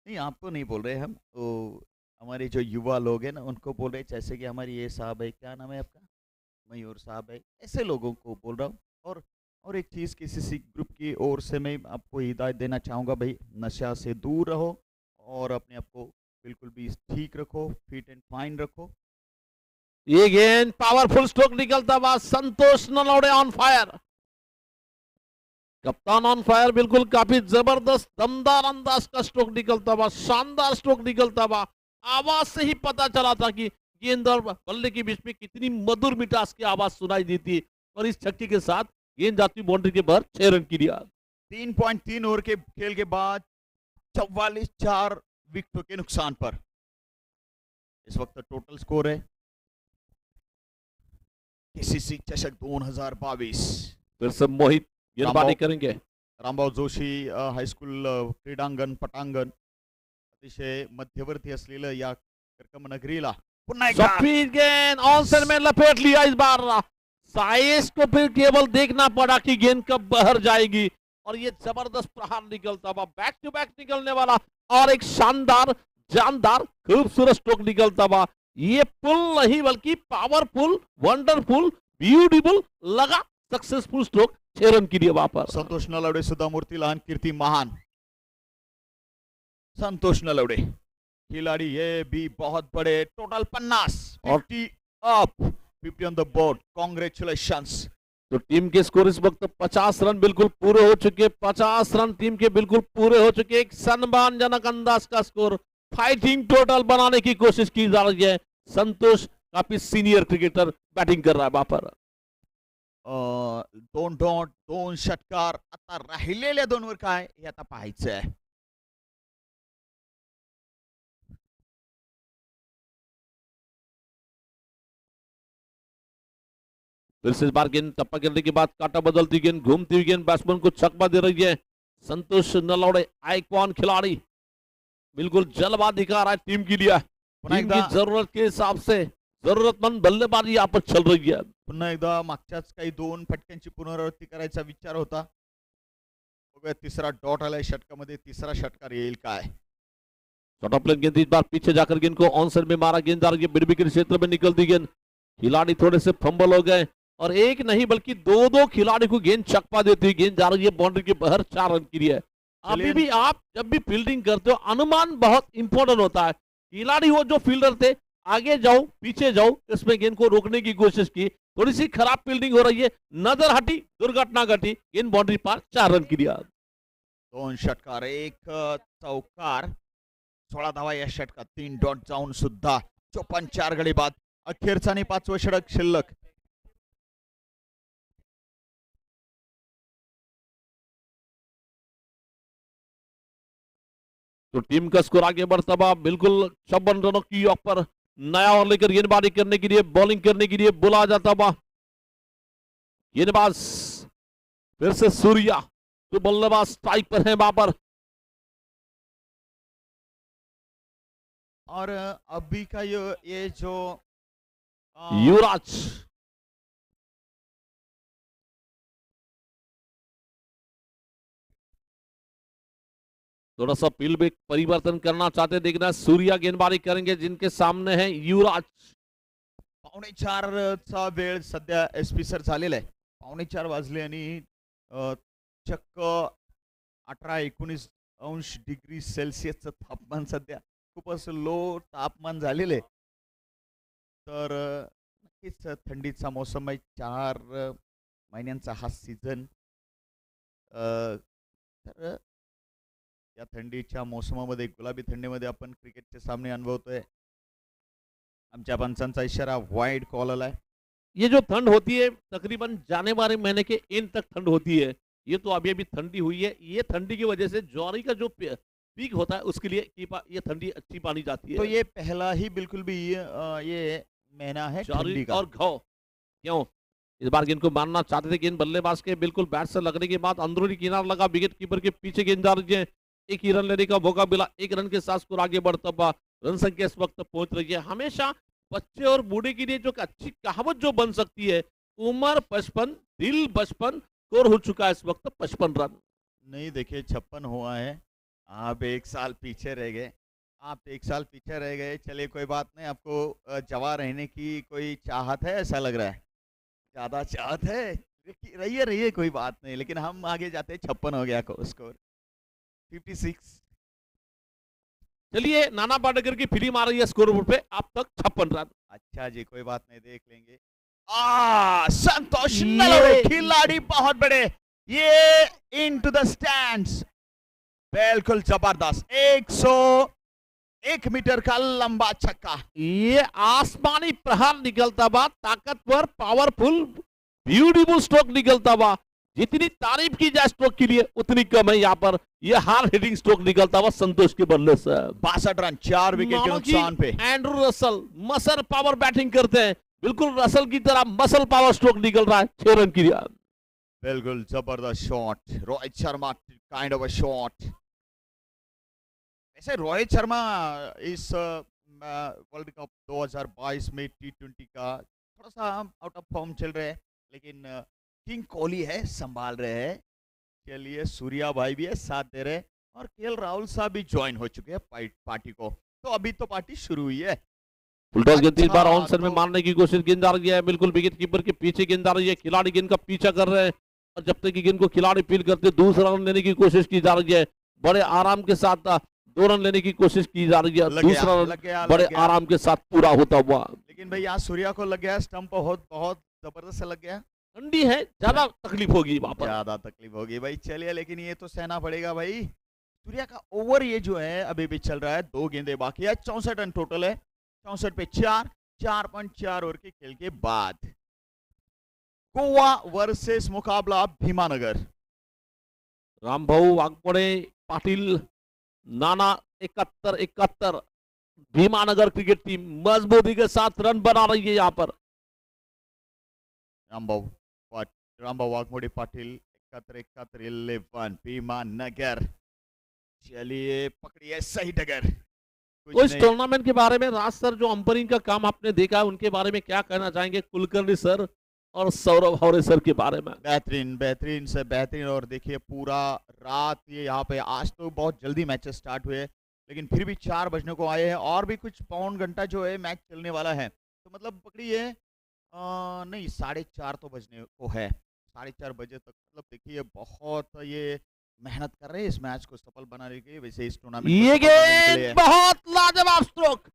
नहीं, आपको नहीं बोल रहे हम, तो हमारे जो युवा लोग हैं ना उनको बोल रहे, जैसे कि हमारी ये साहब है, क्या नाम है आपका, मयूर साहब है, ऐसे लोगों को बोल रहा हूँ। और एक चीज़ किसी ग्रुप की ओर से मैं आपको हिदायत देना चाहूँगा भाई, नशा से दूर रहो और अपने आप को बिल्कुल भी ठीक रखो, फिट एंड फाइन रखो। ये गेंद पावरफुल स्ट्रोक निकलता हुआ, संतोष नलौड़े ऑन फायर, कप्तान ऑन फायर, बिल्कुल काफी जबरदस्त दमदार अंदाज का स्ट्रोक निकलता हुआ, शानदार स्ट्रोक निकलता हुआ। आवाज से ही पता चला था कि गेंद और बल्ले के बीच में कितनी मधुर मिठास की आवाज सुनाई दी थी और इस छक्के के साथ गेंद जाती बाउंड्री के बाहर 6 रन की दिया। 3.3 ओवर के खेल के बाद 44 विकेटों के नुकसान पर इस वक्त टोटल स्कोर है केसीसी चषक 2022। फिर से मोहित गेंदबाजी करेंगे। रामभाऊ जोशी हाई स्कूल क्रीडांगण पटांगण अतिशय मध्यवर्ती असलेलं या कर्कम नगरीला पुन्हा एकदा स्पीड गेंद ऑनसेट में लपेट लिया इस बार। साइस को फिर केवल देखना पड़ा कि गेंद कब बाहर जाएगी और ये जबरदस्त प्रहार निकलता हुआ, बैक टू बैक निकलने वाला और एक शानदार जानदार खूबसूरत स्ट्रोक निकलता हुआ। ये पुल नहीं बल्कि पावरफुल, वंडरफुल, ब्यूटीफुल लगा सक्सेसफुल स्ट्रोक, 6 रन की दिया वहां पर। संतोष नलवडे सुद्धा मूर्ती लहान कीर्ती महान। संतोष नलवडे खिलाड़ी ये भी बहुत बड़े, total 50 up 50 on the board, congratulations. तो टीम के स्कोर इस वक्त 50 रन बिल्कुल पूरे हो चुके, 50 रन टीम के बिल्कुल पूरे हो चुके। एक सम्मानजनक अंदाज का स्कोर, फाइटिंग टोटल बनाने की कोशिश की जा रही है। संतोष काफी सीनियर क्रिकेटर बैटिंग कर रहा है वहां पर। दोन डॉट, दोन षटकार, आता राहिलेल्या दोनवर काय हे आता पाहायचं आहे। फिर से इस बार गेंद टप्पा गिरने के बाद काटा बदलती गेंद, घूमती हुई गेंद बैट्समैन को छक्का दे रही है। संतोष नलौड़े आइकॉन खिलाड़ी, बिल्कुल जलवा दिखा रहा है टीम के लिए। टीम की जरूरत के हिसाब से जरूरतमंद बल्लेबाजी यहाँ पर चल रही है। पुन्हा एकदा मागच्याच काही 2 फटक्यांची पुनरावृत्ती करायचा विचार होता। बघूया तिसरा डॉट आलाय षटकामध्ये, तिसरा षटकार येईल काय। शॉर्ट ऑफ प्लेन गेंद इस बार पीछे जाकर गेंद को ऑन साइड में मारा, गेंद जा रही है बिरबी के क्षेत्र में निकलती गेंद, खिलाड़ी थोड़े से फंबल हो गए और एक नहीं बल्कि दो खिलाड़ी को गेंद चकमा देती, गेंद जा रही है बाउंड्री के बाहर, 4 रन की है। अभी चलिए भी आप जब भी फील्डिंग करते हो अनुमान बहुत इंपॉर्टेंट होता है। खिलाड़ी वो जो फील्डर थे, आगे जाओ पीछे जाओ, इसमें गेंद को रोकने की कोशिश की, थोड़ी सी खराब फील्डिंग हो रही है, नजर हटी, दुर्घटना घटी, गेंद बाउंड्री पार, 4 रन की दिया। 2 षटकार, 1 चौकार, 16 धावा या षटकात, 3 डॉट जाऊन सुद्धा 54 गडी बाद. अखेरचा आणि 5वं षटक शिल्लक. तो टीम का स्कोर आगे बढ़ता हुआ बिल्कुल 56 रनों की ऑफ पर नया ओवर लेकर गेंदबाजी करने के लिए, बॉलिंग करने के लिए बुलाया जाता हुआ गेंदबाज फिर से सूर्या, तो बल्लेबाज स्ट्राइक पर है वहां पर। और अभी का ये जो युवराज थोड़ा सा फील्ड में परिवर्तन करना चाहते, देखना सूर्या गेंदबाजी करेंगे, जिनके सामने है युवराज। 3:45चा वेळ सध्या एसपी सर झालेला आहे. 3:45 वाजले आणि चक्क 18-19 अंश डिग्री सेल्सिअसचं तापमान सध्या खूपच लो तापमान झालेलं आहे. तर नक्कीच थंडीचा मोसम आहे. 4 महिन्यांचा हा सीझन. तर या थंडीच्या मोसमामध्ये, गुलाबी थंडीमध्ये आपण क्रिकेटचे सामने अनुभवतोय. आमच्या पंचांचा इशारा वाइड कॉल आलाय. ये जो ठंड होती है तकरीबन जाने वाले महीने के एंड तक ठंड होती है, ये तो अभी अभी ठंडी हुई है, ये ठंडी की वजह से ज्वारी का जो पीक होता है उसके लिए ये ठंडी अच्छी मानी जाती है। तो ये पहला ही बिल्कुल भी ये महीना है ज्वारी ठंडी का. और घाव क्यों इस बार गेंद को मारना चाहते थे, गेंद बल्लेबाज के बिल्कुल बैट से लगने के बाद अंदरूनी किनारा लगा, विकेट कीपर के पीछे गेंद जा रही है, एक ही रन लेने का मौका मिला, 1 रन के साथ स्कोर आगे बढ़ता हुआ रन संख्या इस वक्त पहुंच रही है। हमेशा बच्चे और बूढ़े के लिए जो अच्छी कहावत जो बन सकती है, उम्र 55 दिल 55, स्कोर हो चुका है इस वक्त 55 रन। नहीं, देखिए 56 हुआ है. आप 1 साल पीछे रह गए. आप 1 साल पीछे रह गए. चलिए कोई बात नहीं. आपको जवान रहने की कोई चाहत है, ऐसा लग रहा है. ज्यादा चाहत है. रहिए रहिए, कोई बात नहीं. लेकिन हम आगे जाते. 56 हो गया स्कोर. 56. चलिए नाना पाटेकर की फिल्म आ रही है स्कोर बोर्ड पे, अब तक 56 रन। अच्छा जी, कोई बात नहीं, देख लेंगे. संतोष नलवड़े, खिलाड़ी बहुत बड़े. ये इनटू द स्टैंड्स. बिल्कुल जबरदस्त. 101 मीटर का लंबा छक्का. ये आसमानी प्रहार निकलता हुआ, ताकतवर, पावरफुल, ब्यूटीफुल स्ट्रोक निकलता हुआ, जितनी तारीफ की जाए स्ट्रोक के लिए उतनी कम है। यहाँ पर ये हार्ड हिटिंग स्ट्रोक निकलता हुआ संतोष के बल्ले से। 62 रन, 4 विकेट के नुकसान पे. Andrew Russell muscle power batting करते हैं, बिल्कुल रसल की तरह मसल पावर स्ट्रोक निकल रहा है, 6 रन की रियाद। बिल्कुल जबरदस्त shot. Rohit Sharma kind of a shot. ऐसे रोहित शर्मा इस वर्ल्ड कप 2022 में T20 का थोड़ा सा आउट ऑफ फॉर्म चल रहे हैं, लेकिन किंग कोहली है, संभाल रहे हैं. चलिए सूर्या भाई भी है, साथ दे रहे हैं, और केएल राहुल साहब भी ज्वाइन हो चुके हैं पार्टी को. तो अभी तो पार्टी शुरू हुई है. फुलटॉस गेंद 3 बार ऑन सर में तो मारने की कोशिश, गेंद आ रही है बिल्कुल विकेट कीपर के पीछे, गेंद आ रही है, खिलाड़ी गेंद का पीछा कर रहे हैं, और जब तक कि गेंद को खिलाड़ी फील करते, दूसरा रन लेने की कोशिश की जा रही है, बड़े आराम के साथ 2 रन लेने की कोशिश की जा रही है, दूसरा रन बड़े आराम के साथ पूरा होता हुआ. लेकिन भाई यहाँ सूर्या को लग गया स्टंप, बहुत जबरदस्त लग गया. ठंडी है, ज्यादा तकलीफ होगी वहां पर, ज्यादा तकलीफ होगी भाई. चलिए, लेकिन ये तो सहना पड़ेगा भाई. सूर्या का ओवर ये जो है अभी भी चल रहा है, 2 गेंदे बाकी है, 64 रन टोटल है. 64 पे 4.4 ओवर के खेल के बाद गोवा वर्सेस मुकाबला भीमानगर. रामभाऊ वाघमोडे, पाटिल, नाना 71 भीमानगर क्रिकेट टीम मजबूती के साथ रन बना रही है यहाँ पर. रामभाऊ वाघमोडे पाटिल 71 11 भीमानगर. चलिए पकड़िए सही डगर. तो इस टूर्नामेंट के बारे में राज सर, जो अंपायरिंग का काम आपने देखा है, उनके बारे में क्या कहना चाहेंगे, कुलकर्णी सर और सौरभ हौरे सर के बारे में? बेहतरीन से बेहतरीन. और देखिए पूरा रात ये यहाँ पे, आज तो बहुत जल्दी मैचेस स्टार्ट हुए, लेकिन फिर भी 4 बजने को आए हैं, और भी कुछ पौन घंटा जो है मैच चलने वाला है. तो मतलब पकड़िए नहीं, 4:30 तो बजने को है, 4:30 बजे तक. मतलब देखिए बहुत ये मेहनत कर रहे हैं इस मैच को सफल बनाने के लिए, वैसे इस टूर्नामेंट को ये सफल बनाने के गेंद लिए। बहुत लाजवाब स्ट्रोक,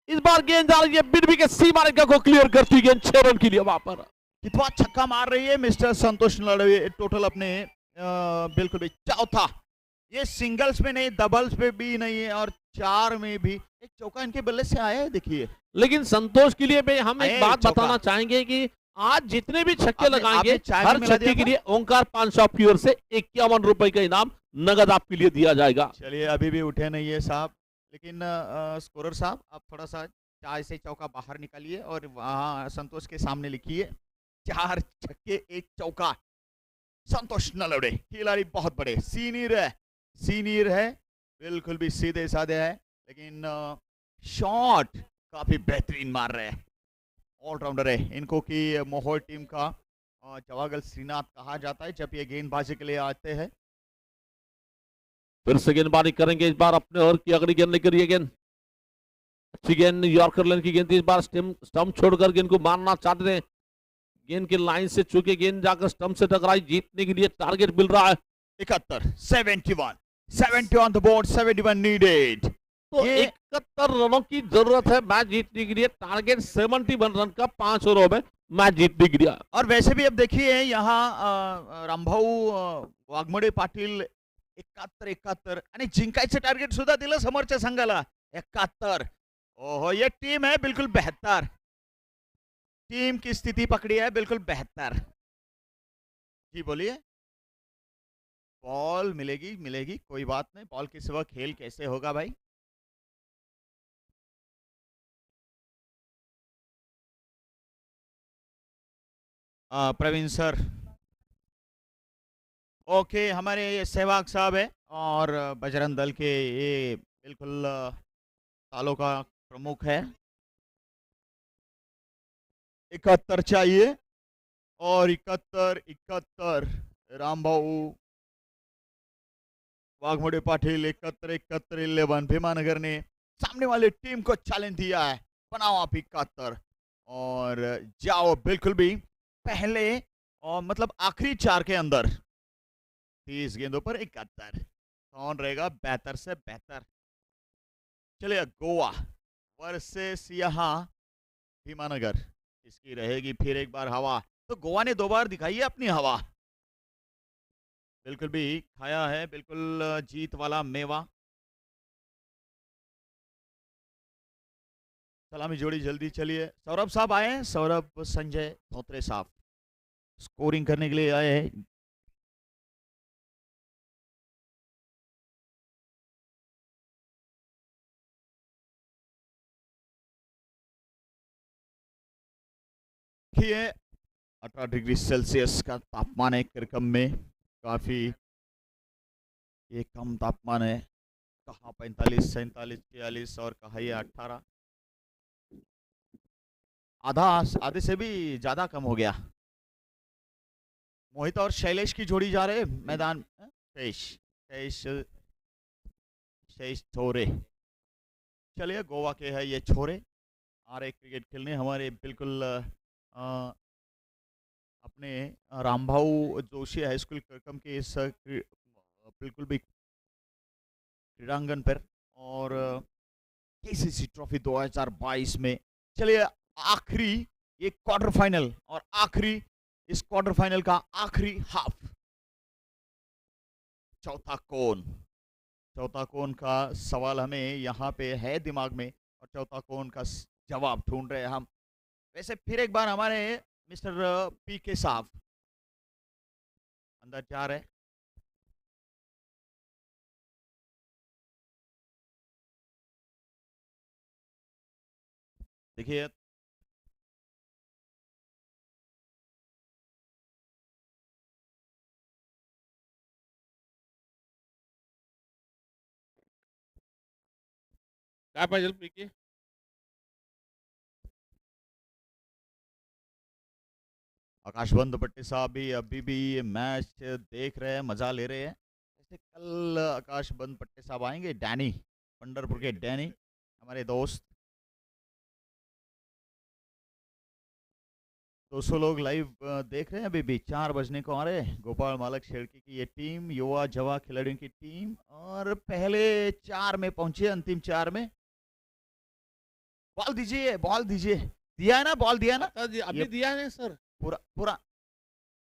इस बार गेंद जा रही है बिरबी के सीमा रेखा को क्लियर करती हुई गेंद 6 रन के लिए वहां पर। कितना छक्का मार रही है मिस्टर संतोष नलवे, टोटल अपने बिल्कुल भी चौथा, ये सिंगल्स में नहीं, डबल्स पे भी नहीं है, और 4 में भी एक चौका इनके बल्ले से आया है, देखिए। लेकिन संतोष के लिए हम एक अरे बात चौका। बताना चाहेंगे कि आज जितने भी छक्के आपने लगाएंगे चाय हर भी मिला छक्के दिया के था? लिए ओंकार पान शॉप की ओर से 51 रुपए का इनाम नगद आपके लिए दिया जाएगा। चलिए, अभी भी उठे नहीं है साहब, लेकिन स्कोरर साहब आप थोड़ा सा चाय से चौका बाहर निकालिए और वहाँ संतोष के सामने लिखिए 4 छक्के 1 चौका। संतोष नलवड़े खिलाड़ी बहुत बड़े सीनियर है, बिल्कुल भी सीधे साधे है, लेकिन शॉट काफी बेहतरीन मार रहे हैं, ऑलराउंडर है। इनको की मोहोर टीम का जवागल श्रीनाथ कहा जाता है जब ये गेंदबाजी के लिए आते हैं। फिर से गेंदबाजी करेंगे इस बार अपने ओर की अगली गेंद लेकर, ये गेंद अच्छी गेंद यॉर्कर लाइन की गेंद थी, इस बार स्टंप छोड़कर गेंद को मारना चाहते थे, गेंद की लाइन से चूके गेंद जाकर स्टंप से टकराई, जीतने के लिए टारगेट मिल रहा है 71 71 द बोर्ड, 71 नीडेड। तो 71 रनों की जरूरत है मैच जीतने के लिए, टारगेट 71 रन का 5 ओवरों में मैच जीतने के लिए। और वैसे भी अब देखिए यहाँ रामभाऊ वाघमोडे पाटील 71 आणि जिंकायचं टार्गेट सुद्धा दिलं समोरच्या संघाला 71। ओहो, ये टीम है बिल्कुल बेहतर, टीम की स्थिति पकड़ी है बिल्कुल बेहतर। जी बोलिए। बॉल मिलेगी कोई बात नहीं, बॉल के सिवा खेल कैसे होगा भाई। प्रवीण सर, ओके, हमारे ये सहवाग साहब है और बजरंग दल के ये बिल्कुल सालों का प्रमुख है। 71 चाहिए और 71 रामभाऊ वाघमोडे पाटिल 71 11 भीमानगर ने सामने वाले टीम को चैलेंज दिया है, बनाओ आप 71 और जाओ बिल्कुल भी पहले और मतलब आखिरी 4 के अंदर 30 गेंदों पर 71, कौन रहेगा बेहतर से बेहतर। चलिए, गोवा वर्सेस यहाँ भीमानगर, इसकी रहेगी फिर एक बार हवा, तो गोवा ने 2 बार दिखाई है अपनी हवा, बिल्कुल भी खाया है बिल्कुल जीत वाला मेवा। सलामी जोड़ी जल्दी, चलिए सौरभ साहब आए हैं, सौरभ संजय धोत्रे साहब स्कोरिंग करने के लिए आए हैं। देखिए 18 डिग्री सेल्सियस का तापमान है किरकम में, काफी ये कम तापमान है, कहाँ 45 47 46 और कहा ये 18, आधे से भी ज्यादा कम हो गया। मोहित और शैलेश की जोड़ी जा रहे मैदान, शैलेश छोरे, चलिए गोवा के है ये छोरे, आ रहे क्रिकेट खेलने हमारे बिल्कुल अपने रामभाऊ जोशी हाई स्कूल करकम के इस बिल्कुल भी क्रीड़ांगन पर, और केसीसी ट्रॉफी 2022 में। चलिए आखिरी ये क्वार्टर फाइनल और आखिरी इस क्वार्टर फाइनल का आखिरी हाफ, चौथा कोन का सवाल हमें यहाँ पे है दिमाग में और चौथा कोन का जवाब ढूंढ रहे हैं हम। वैसे फिर एक बार हमारे मिस्टर पीके साहब अंदर जा रहे, देखिए क्या पाहिजे पीके? आकाश बंदपट्टी साहब भी अभी भी ये मैच देख रहे हैं, मजा ले रहे हैं। ऐसे कल आकाश बंदपट्टी साहब आएंगे, डैनी पंडरपुर के डैनी हमारे दोस्त, 200 लोग लाइव देख रहे हैं अभी भी 4 बजने को आ रहे हैं। गोपाल मालक शेड़की की ये टीम युवा जवा खिलाड़ियों की टीम और पहले 4 में पहुंची है, अंतिम 4 में। बॉल दीजिए, बॉल दीजिए, दिया है ना, बॉल दिया है ना, अच्छा जी, अभी ये दिया है सर। पूरा पूरा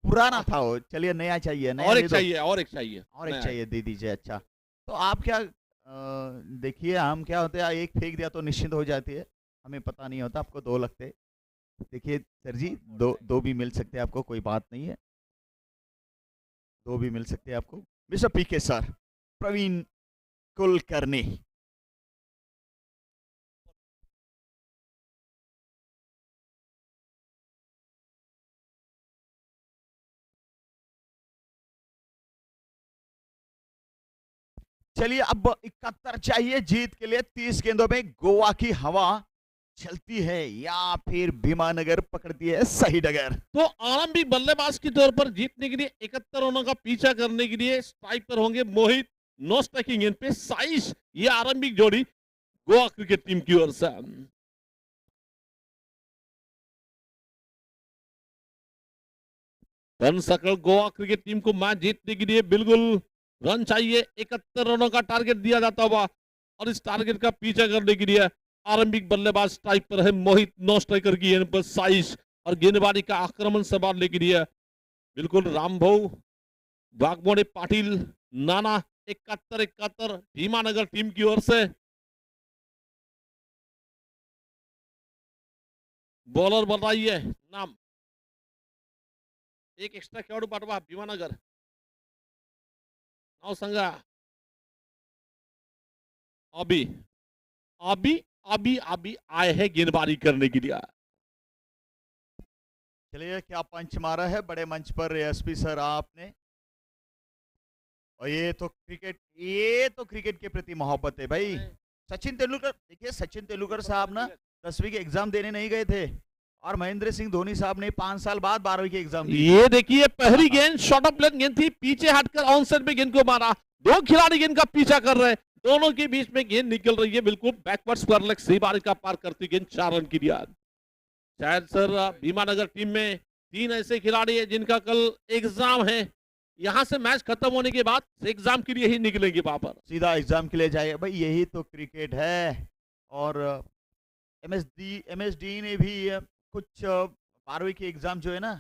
पुराना था वो। चलिए नया चाहिए, नया और दे एक दो, चाहिए, और एक चाहिए, और एक नया। चाहिए, दे दीजिए। अच्छा तो आप क्या देखिए, हम क्या होते हैं, एक फेंक दिया तो निश्चिंत हो जाती है, हमें पता नहीं होता, आपको 2 लगते। देखिए सर जी, दो भी मिल सकते हैं आपको, कोई बात नहीं है, 2 भी मिल सकते हैं आपको। Mister PK sir, Praveen Kulkarni. चलिए अब 71 चाहिए जीत के लिए। 30 गेंदों में गोवा की हवा चलती है या फिर भीमानगर पकड़ती है सही डगर। तो आरंभिक बल्लेबाज के तौर पर जीतने के लिए 71 रनों का पीछा करने के लिए स्ट्राइक पर होंगे मोहित, नो स्ट्राइकिंग एंड पे साइश। ये आरंभिक जोड़ी गोवा क्रिकेट टीम की ओर से। रन सकल गोवा क्रिकेट टीम को मैच जीतने के लिए बिल्कुल रन चाहिए। 71 रनों का टारगेट दिया जाता हुआ और इस टारगेट का पीछा करने के लिए आरंभिक बल्लेबाज स्ट्राइक पर है मोहित, नो स्ट्राइकर की गेंद पर साइश और गेंदबाजी का आक्रमण संभालने के लिए बिल्कुल रामभाऊ वाघमोड़े पाटिल नाना। 71 भीमानगर टीम की ओर से बॉलर बन रही है नाम। एक एक्स्ट्रा खेळाडू पाठवा भीमानगर नाव सांगा। अभी अभी अभी अभी आए हैं गेंदबाजी करने के लिए। चलिए क्या पंच मारा है बड़े मंच पर एसपी सर आपने। और ये तो क्रिकेट के प्रति मोहब्बत है भाई। सचिन तेंदुलकर, देखिए सचिन तेंदुलकर साहब ना 10वीं के एग्जाम देने नहीं गए थे और महेंद्र सिंह धोनी साहब ने 5 साल बाद 12वीं के एग्जाम दी। ये देखिए पहली गेंद शॉर्ट ऑफ लेंथ गेंद थी, पीछे हटकर ऑन साइड में गेंद को मारा। 2 खिलाड़ी गेंद का पीछा कर रहे हैं, दोनों के बीच में गेंद निकल रही है बिल्कुल बैकवर्ड स्क्वायर लेग सी बार का पार करती गेंद 4 रन की दिया। शायद सर भीमानगर टीम में 3 ऐसे खिलाड़ी हैं जिनका कल एग्जाम है। यहां से मैच खत्म होने के बाद एग्जाम के लिए ही निकलेंगे वहां पर, सीधा एग्जाम के लिए जाएगा भाई, यही तो क्रिकेट है। और एमएसडी ने भी कुछ 12वीं के एग्जाम जो है ना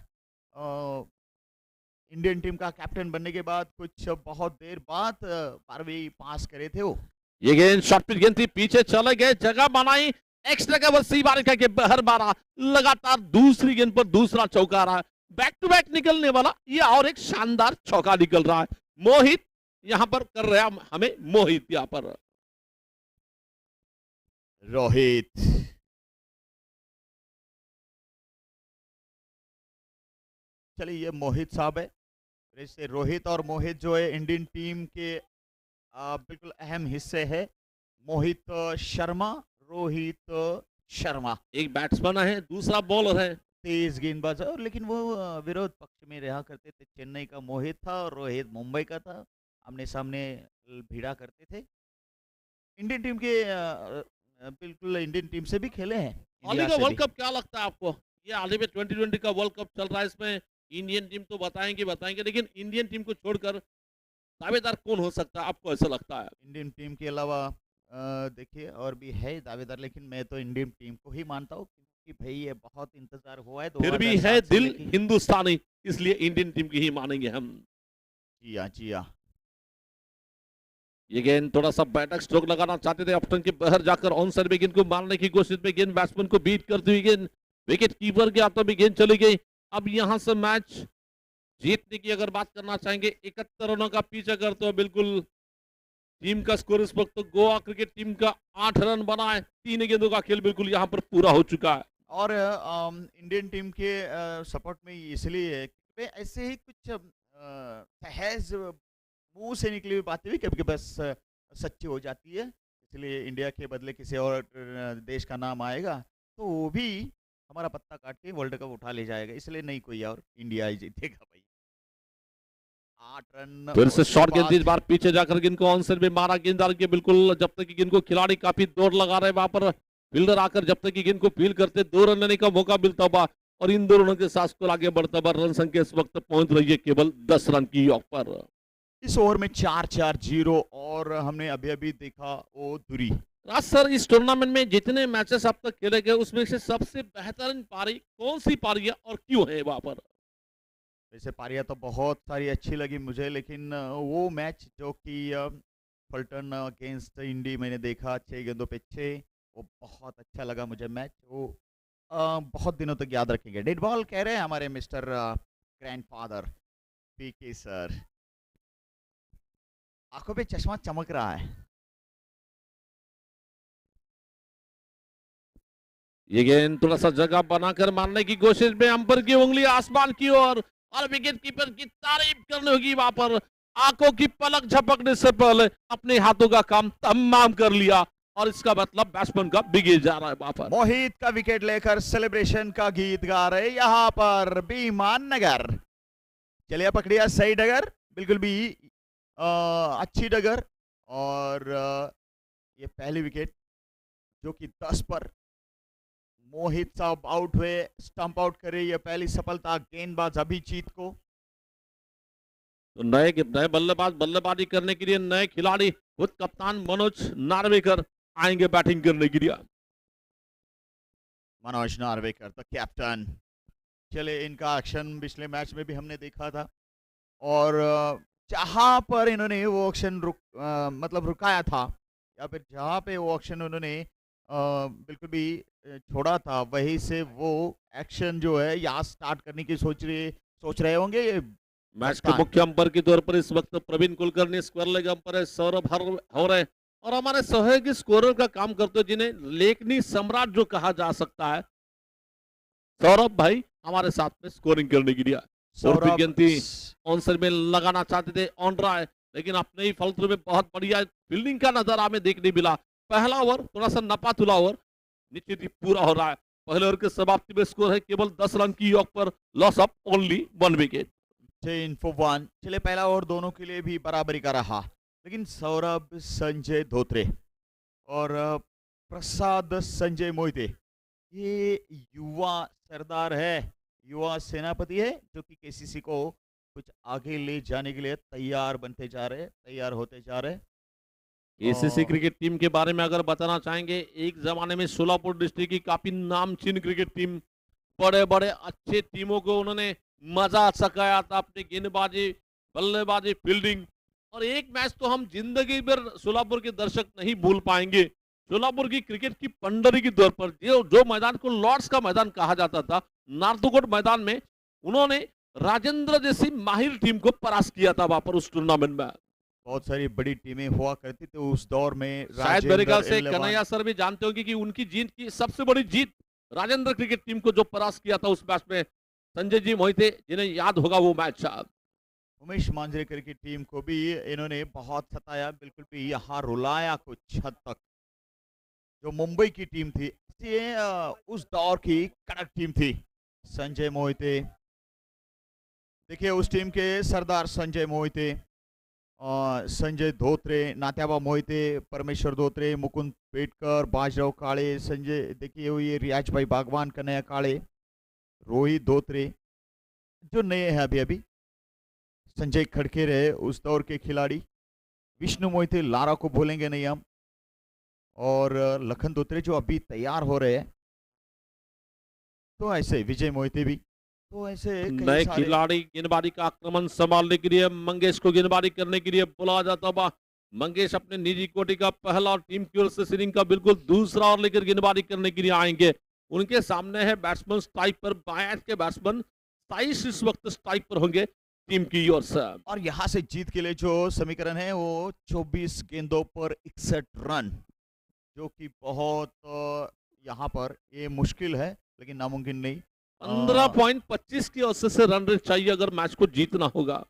इंडियन टीम का कैप्टन बनने के बाद कुछ बहुत देर बाद 12वीं पास करे थे वो। ये गेंद शॉर्ट पिच गेंद थी, पीछे चले गए, जगह बनाई, एक्स्ट्रा कवर सी बार के बहर मारा, लगातार दूसरी गेंद पर दूसरा चौका रहा है, बैक टू बैक निकलने वाला ये और एक शानदार चौका निकल रहा है। मोहित यहां पर कर रहा है हमें, मोहित यहां पर रोहित। चलिए ये मोहित साहब है, जैसे रोहित और मोहित जो है इंडियन टीम के बिल्कुल अहम हिस्से है। मोहित शर्मा, रोहित शर्मा। एक बैट्समैन है, दूसरा बॉलर है। तेज गेंदबाज है और लेकिन वो विरोध पक्ष में रहा करते थे। चेन्नई का मोहित था और रोहित मुंबई का था, आमने सामने भिड़ा करते थे। इंडियन टीम के बिल्कुल इंडियन टीम से भी खेले हैं। हाल ही का वर्ल्ड कप क्या लगता है आपको? ये हाल ही में 2020 का वर्ल्ड कप चल रहा है, इसमें इंडियन टीम तो बताएंगे, लेकिन इंडियन टीम को छोड़कर दावेदार कौन हो सकता है आपको ऐसा लगता है? इंडियन टीम के अलावा देखिए और भी है दावेदार, लेकिन मैं तो इंडियन टीम को ही मानता हूँ कि भाई ये बहुत इंतजार हुआ है। फिर भी है दिल हिंदुस्तानी, इसलिए इंडियन टीम की ही मानेंगे हम। जी हाँ, जी हाँ। ये गेंद थोड़ा सा बैटक स्ट्रोक लगाना चाहते थे, ऑप्शन के बाहर जाकर ऑन साइड में गेंद को मारने की कोशिश में गेंद बैट्समैन को बीट करती हुई गेंद विकेट कीपर के हाथों में गेंद चली गई। अब यहां से मैच जीतने की अगर बात करना चाहेंगे, 71 रनों का पीछा करते हुए बिल्कुल टीम का स्कोर इस वक्त तो गोवा क्रिकेट टीम का 8 रन बना है। 3 गेंदों का खेल बिल्कुल यहां पर पूरा हो चुका है। और इंडियन टीम के सपोर्ट में इसलिए ऐसे ही कुछ सहज मुंह से निकली हुई बातें भी कभी कभी बस सच्ची हो जाती है। इसलिए इंडिया के बदले किसी और देश का नाम आएगा तो वो भी हमारा पत्ता काट के वर्ल्ड कप उठा ले जाएगा, इसलिए नहीं कोई और, इंडिया ही जीतेगा भाई। 8 रन फिर से शॉर्ट गेंद, इस बार पीछे जाकर गेंद को ऑन साइड में मारा गेंददार के बिल्कुल, जब तक कि गेंद को खिलाड़ी काफी दौड़ लगा रहे वहां पर फील्डर आकर जब तक कि गेंद को फील करते 2 रन लेने का मौका मिलता हुआ और इन दोनों के साथ स्कोर आगे बढ़ता हुआ रन संख्या इस वक्त पहुंच रही है केवल 10 रन की योग पर। इस ओवर में 4-4-0 और हमने अभी अभी देखा वो दूरी। राज सर, इस टूर्नामेंट में जितने मैचेस अब तक खेले गए उसमें से सबसे बेहतरीन पारी कौन सी पारी है और क्यों है वहां पर? वैसे पारियां तो बहुत सारी अच्छी लगी मुझे, लेकिन वो मैच जो कि फल्टन अगेंस्ट इंडी मैंने देखा 6 गेंदों पे 6, वो बहुत अच्छा लगा मुझे मैच। वो बहुत दिनों तक याद रखेंगे। डेड बॉल कह रहे हैं हमारे मिस्टर ग्रैंडफादर पीके सर। आंखों पे चश्मा चमक रहा है। ये गेंद थोड़ा सा जगह बनाकर मारने की कोशिश में अंपर की उंगली आसमान की ओर और विकेट कीपर की तारीफ करनी होगी वहां पर। आंखों की पलक झपकने से पहले अपने हाथों का काम तमाम कर लिया और इसका मतलब बैट्समैन का बिगड़ जा रहा है वहां पर। मोहित का विकेट लेकर सेलिब्रेशन का गीत गा रहे यहाँ पर बीमान नगर। चलिए पकड़िया सही डगर, बिल्कुल भी अच्छी डगर। और ये पहली विकेट जो कि 10 पर मोहित साहब आउट हुए, स्टंप आउट करे। ये पहली सफलता गेंदबाज अभिजीत को। तो नए बल्लेबाज बल्लेबाजी करने के लिए नए खिलाड़ी खुद कप्तान मनोज नार्वेकर आएंगे बैटिंग करने के लिए। Manoj Narvekar the captain. चले इनका एक्शन पिछले मैच में भी हमने देखा था, और जहां पर इन्होंने वो एक्शन मतलब रुकाया था, या फिर जहां पे वो एक्शन उन्होंने बिल्कुल भी छोड़ा था, वहीं से वो एक्शन जो है यहाँ स्टार्ट करने की सोच रहे होंगे ये मैच के मुख्य अंपर के तौर पर इस वक्त Praveen Kulkarni, square leg umpire है सौरभ हो रहे और हमारे सहयोगी स्कोरर का काम करते हैं जिन्हें लेखनी सम्राट जो कहा जा सकता है। सौरभ भाई हमारे साथ में स्कोरिंग करने के लिए ऑनसर में लगाना चाहते थे ऑन रहा है, लेकिन अपने ही फलथ्रू में बहुत बढ़िया फील्डिंग का नजर हमें देखने मिला। पहला ओवर थोड़ा सा नपा तुला ओवर निश्चित ही पूरा हो रहा है। पहले ओवर के समाप्ति में स्कोर है केवल 10 रन की योग पर, loss of only 1 wicket. 10 for 1। चले पहला ओवर दोनों के लिए भी बराबरी का रहा, लेकिन सौरभ संजय धोत्रे और प्रसाद संजय मोहिते, ये युवा सरदार है, युवा सेनापति है, जो कि केसीसी को कुछ आगे ले जाने के लिए तैयार होते जा रहे। केसीसी क्रिकेट टीम के बारे में अगर बताना चाहेंगे, एक जमाने में सोलापुर डिस्ट्रिक्ट की काफी नामचीन क्रिकेट टीम, बड़े बड़े अच्छे टीमों को उन्होंने मजा सकाया था अपनी गेंदबाजी, बल्लेबाजी, फील्डिंग। और एक मैच तो हम जिंदगी भर सोलापुर के दर्शक नहीं भूल पाएंगे। सोलापुर की क्रिकेट की पंडरी के तौर पर जो मैदान को लॉर्ड्स का मैदान कहा जाता था, नार्थकोट मैदान में उन्होंने राजेंद्र जैसी माहिर टीम को परास्त किया था वहां पर उस टूर्नामेंट में। बहुत सारी बड़ी टीमें हुआ करती थी उस दौर में। शायद मेरे ख्याल से कन्हैया सर भी जानते होंगे कि उनकी जीत की सबसे बड़ी जीत राजेंद्र क्रिकेट टीम को जो परास्त किया था उस मैच में, संजय जी मोहिते जिन्हें याद होगा वो मैच साहब। उमेश मांजरेकर की टीम को भी इन्होंने बहुत सताया, बिल्कुल भी यहाँ रुलाया कुछ हद तक। जो मुंबई की टीम थी, ये उस दौर की कड़क टीम थी। संजय मोहिते देखिए, उस टीम के सरदार संजय मोहिते, संजय धोत्रे, नात्याबा मोहिते, परमेश्वर धोत्रे, मुकुंद पेटकर, बाजराव काळे, संजय देखिए ये रियाज भाई बागवान, कन्हैया काळे, रोहित धोत्रे जो नए हैं अभी संजय खड़के रहे उस दौर के खिलाड़ी, विष्णु मोहिते, लारा को भूलेंगे नहीं हम, और लखन धोत्रे जो अभी तैयार हो रहे हैं। तो ऐसे विजय मोहिते भी, तो ऐसे नए खिलाड़ी गेंदबाजी का आक्रमण संभालने के लिए मंगेश को गेंदबाजी करने के लिए बुलाया जाता हुआ। मंगेश अपने निजी कोटि का पहला और टीम की ओर से सीलिंग का बिल्कुल दूसरा और लेकर गेंदबाजी करने के लिए आएंगे। उनके सामने है बैट्समैन स्ट्राइक पर, बाएं के बैट्समैन 27 इस वक्त स्ट्राइक पर होंगे टीम की ओर से। और यहाँ से जीत के लिए जो समीकरण है वो 24 गेंदों पर 61 रन, जो कि बहुत यहाँ पर ये मुश्किल है लेकिन नामुमकिन नहीं। 15.25 की औसत से रन रेट चाहिए अगर मैच को जीतना होगा।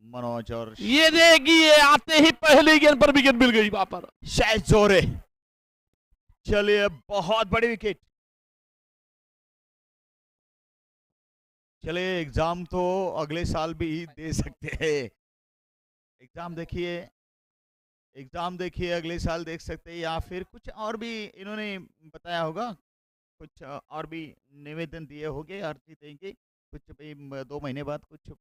मनोज और ये देगी, ये आते ही पहली गेंद पर विकेट मिल गई वहां पर शायद जोरे। चलिए बहुत बड़ी विकेट। चलिए एग्जाम तो अगले साल भी दे सकते हैं। एग्जाम देखिए अगले साल देख सकते हैं, या फिर कुछ और भी इन्होंने बताया होगा कुछ और भी निवेदन दिए होंगे हरजीत सिंह की, कुछ भी 2 महीने बाद कुछ वैसे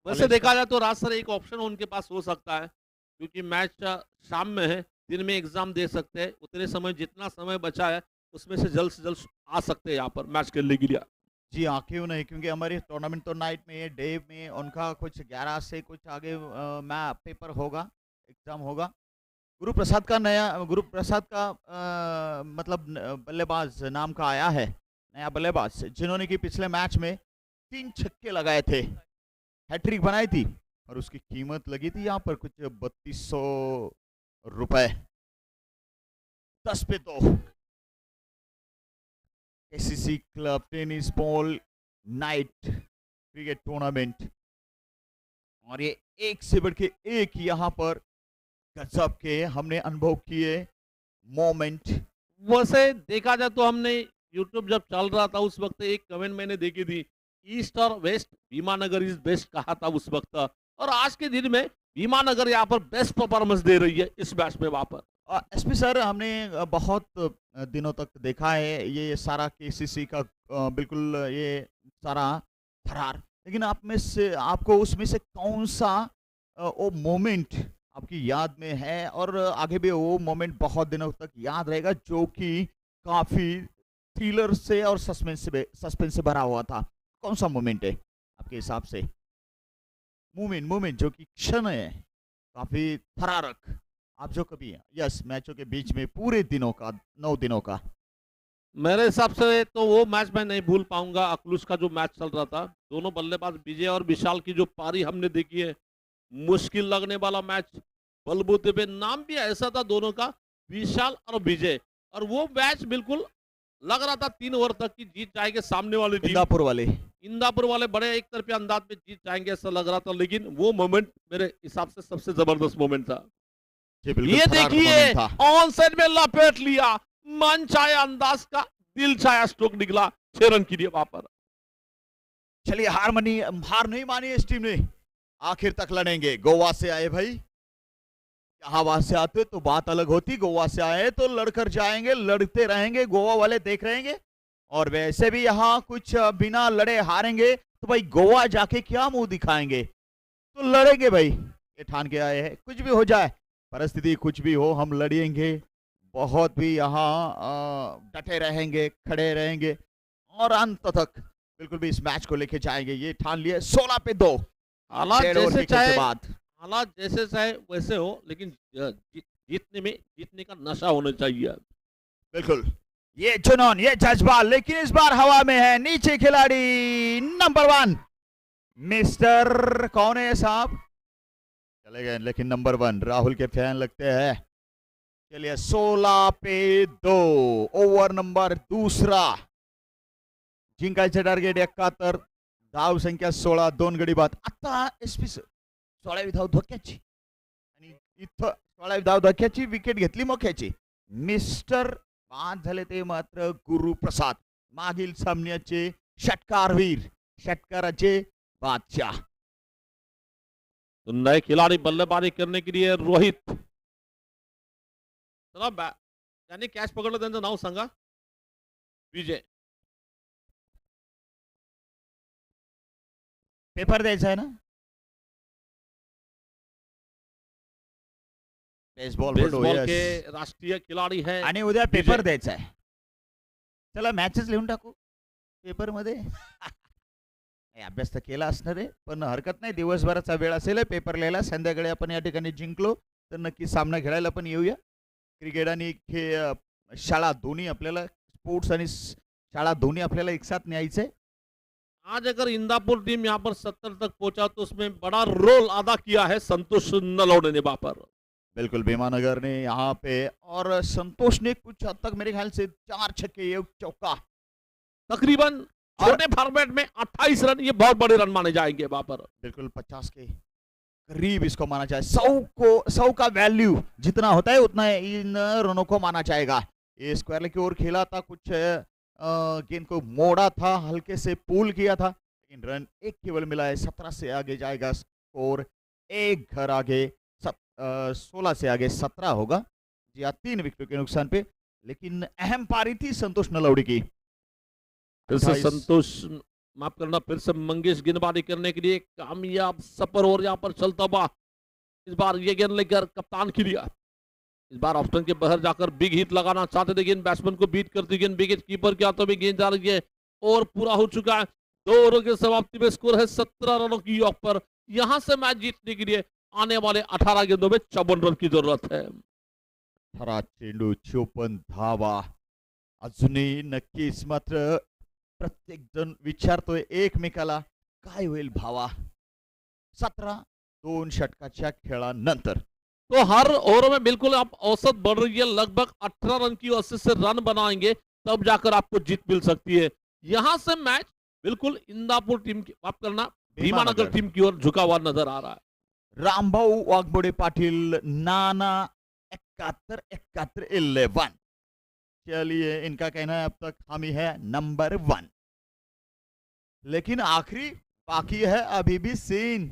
कॉलेज देखा का। जाए तो राज सर एक ऑप्शन उनके पास हो सकता है, क्योंकि मैच शाम में है, दिन में एग्जाम दे सकते हैं, उतने समय जितना समय बचा है उसमें से जल्द आ सकते हैं यहाँ पर मैच खेलने के लिए। जी हाँ, क्यों नहीं, क्योंकि हमारी टूर्नामेंट तो नाइट में है, डे में उनका कुछ 11 से कुछ आगे मैं पेपर होगा, एग्जाम होगा। गुरु प्रसाद का मतलब बल्लेबाज नाम का आया है, नया बल्लेबाज, जिन्होंने कि पिछले मैच में 3 छक्के लगाए थे, हैट्रिक बनाई थी, और उसकी कीमत लगी थी यहाँ पर कुछ 3200 रुपए। 10 पे 2 ACC club tennis ball night cricket tournament, और ये एक से बढ़ के एक यहाँ पर गजब के हमने अनुभव किए मोमेंट। वैसे देखा जाए तो हमने यूट्यूब जब चल रहा था उस वक्त एक कमेंट मैंने देखी थी, ईस्ट और वेस्ट भीमानगर इज बेस्ट कहा था उस वक्त, और आज के दिन में भीमानगर यहाँ पर बेस्ट परफॉर्मेंस दे रही है इस मैच में वहां पर। एसपी सर, हमने बहुत दिनों तक देखा है ये सारा केसीसी का बिल्कुल ये सारा फरार, लेकिन आप में से आपको उसमें से कौन सा वो मोमेंट आपकी याद में है, और आगे भी वो मोमेंट बहुत दिनों तक याद रहेगा, जो कि काफी थ्रिलर से और सस्पेंस से भरा हुआ था? कौन सा मोमेंट है आपके हिसाब से? मोमेंट जो कि क्षण है काफी थरारक, आप जो कभी यस मैचों के बीच में पूरे दिनों का 9 दिनों का। मेरे हिसाब से तो वो मैच मैं नहीं भूल पाऊंगा, अकलूस का जो मैच चल रहा था, दोनों बल्लेबाज विजय और विशाल की जो पारी हमने देखी है, मुश्किल लगने वाला मैच, बलबूते पे नाम भी ऐसा था दोनों का, विशाल और विजय, और वो मैच बिल्कुल लग रहा था 3 ओवर तक की जीत जाएंगे सामने वाली टीम, इंदापुर वाले बड़े एक तरफा अंदाज में जीत जाएंगे ऐसा लग रहा था, लेकिन वो मोमेंट मेरे हिसाब से सबसे जबरदस्त मोमेंट था। ये देखिए ऑन साइड में लपेट लिया, मन छाया अंदाज का दिल छाया स्ट्रोक निकला 6 रन के लिए वहां पर। चलिए हार नहीं मानी इस टीम ने, आखिर तक लड़ेंगे। गोवा से आए भाई, इलाहाबाद से आते तो बात अलग होती, गोवा से आए तो लड़कर जाएंगे, लड़ते रहेंगे, गोवा वाले देख रहेंगे, और वैसे भी यहाँ कुछ बिना लड़े हारेंगे तो भाई गोवा जाके क्या मुंह दिखाएंगे, तो लड़ेंगे भाई, ये ठान के आए हैं, कुछ भी हो जाए, परिस्थिति कुछ भी हो, हम लड़ेंगे, बहुत भी यहाँ डटे रहेंगे, खड़े रहेंगे, और अंत तक बिल्कुल भी इस मैच को लेके जाएंगे, ये ठान लिए। 16 पे 2 हालात जैसे चाहे वैसे हो, लेकिन जीतने का नशा होना चाहिए। बिल्कुल, ये जुनून, ये जज्बा, लेकिन इस बार हवा में है। नीचे खिलाड़ी नंबर 1 मिस्टर कौन है साहब, चले गए, लेकिन नंबर 1 राहुल के फैन लगते हैं। चलिए 16 पे 2 ओव्हर नंबर 2, जिंकायचे टार्गेट 71, धाव संख्या 16, 2 गडी बाद। आता एसपी 16वी धाव धोक्याची, आणि इथं 16वी धाव धोक्याची विकेट घेतली मोक्याची। मिस्टर बाद झाले ते मात्र गुरुप्रसाद, मागील सामन्याचे षटकारवीर, षटकाराचे बादशाह। तो नए खिलाड़ी बल्लेबाजी करने के लिए रोहित, चला त्याने कॅच पकडलं, त्यांचं नाव सांगा? विजय। पेपर द्यायचा आहे ना, बेसबॉल के राष्ट्रीय खिलाड़ी है, आणि उद्या पेपर द्यायचा आहे। चला मॅचेस लिहून टाकू पेपर मध्ये। अभ्यास तर केला असणार आहे, पण हरकत नाही, दिवसभराचा वेळ असेल पेपर लिहायला, संध्याकाळी आपण या ठिकाणी जिंकलो तर नक्की सामना खेळायला पण येऊया। क्रिकेट आणि शाळा दोन्ही आपल्याला, स्पोर्ट्स आणि शाळा दोन्ही आपल्याला एक साथ न्यायचे। आज अगर इंदापुर टीम यहाँ पर 70 तक पहुंचा तो उसमें बड़ा रोल अदा किया है संतोष नलौड़े ने वहां पर। बिल्कुल, भीमानगर ने यहाँ पे, और संतोष ने कुछ हद तक मेरे ख्याल से 4 छक्के, 1 चौका, तकरीबन छोटे फॉर्मेट में 28 रन, ये बहुत बड़े रन माने जाएंगे वहां पर। बिल्कुल 50 के करीब इसको माना जाए। 100 का वैल्यू जितना होता है उतना इन रनों को माना जाएगा। ये स्क्वायर की ओर खेला था, कुछ गेंद को मोड़ा था, हल्के से पुल किया था, लेकिन रन 1 केवल मिला है। 17 से आगे जाएगा स्कोर, 1 घर आगे, 16 से आगे 17 होगा जी, 3 विकेटों के नुकसान पे, लेकिन अहम पारी थी संतोष नलौड़ी की। फिर से 28 संतोष, माफ करना, फिर से मंगेश गेंदबाजी करने के लिए कामयाब सफर और यहाँ पर चलता हुआ इस बार ये गेंद लेकर कप्तान के लिए इस बार ऑप्शन के बाहर जाकर बिग हिट लगाना चाहते थे, गेंद बैट्समैन को बीट करती गेंद विकेट कीपर के हाथों में गेंद जा रही है और पूरा हो चुका है। 2 ओवर की समाप्ति में स्कोर है 17 रनों की योग पर। यहां से मैच जीतने के लिए आने वाले 18 गेंदों में 54 रन की जरूरत है। 18 चेंडू 54 धावा. अजूनही नक्कीच मात्र प्रत्येक जण विचारतोय एकमेकाला काय होईल भावा. 2 षटकाच्या खेळानंतर तो हर ओवर में बिल्कुल आप औसत बढ़ रही है, लगभग 18 रन की औसत से रन बनाएंगे तब जाकर आपको जीत मिल सकती है। यहां से मैच बिल्कुल इंदापुर टीम की, माफ करना, भीमानगर टीम की ओर झुका हुआ नजर आ रहा है। रामभाऊ वाघमोडे पाटिल, नाना 71 11. चलिए, इनका कहना है अब तक हम ही है नंबर 1, लेकिन आखिरी बाकी है अभी भी सीन.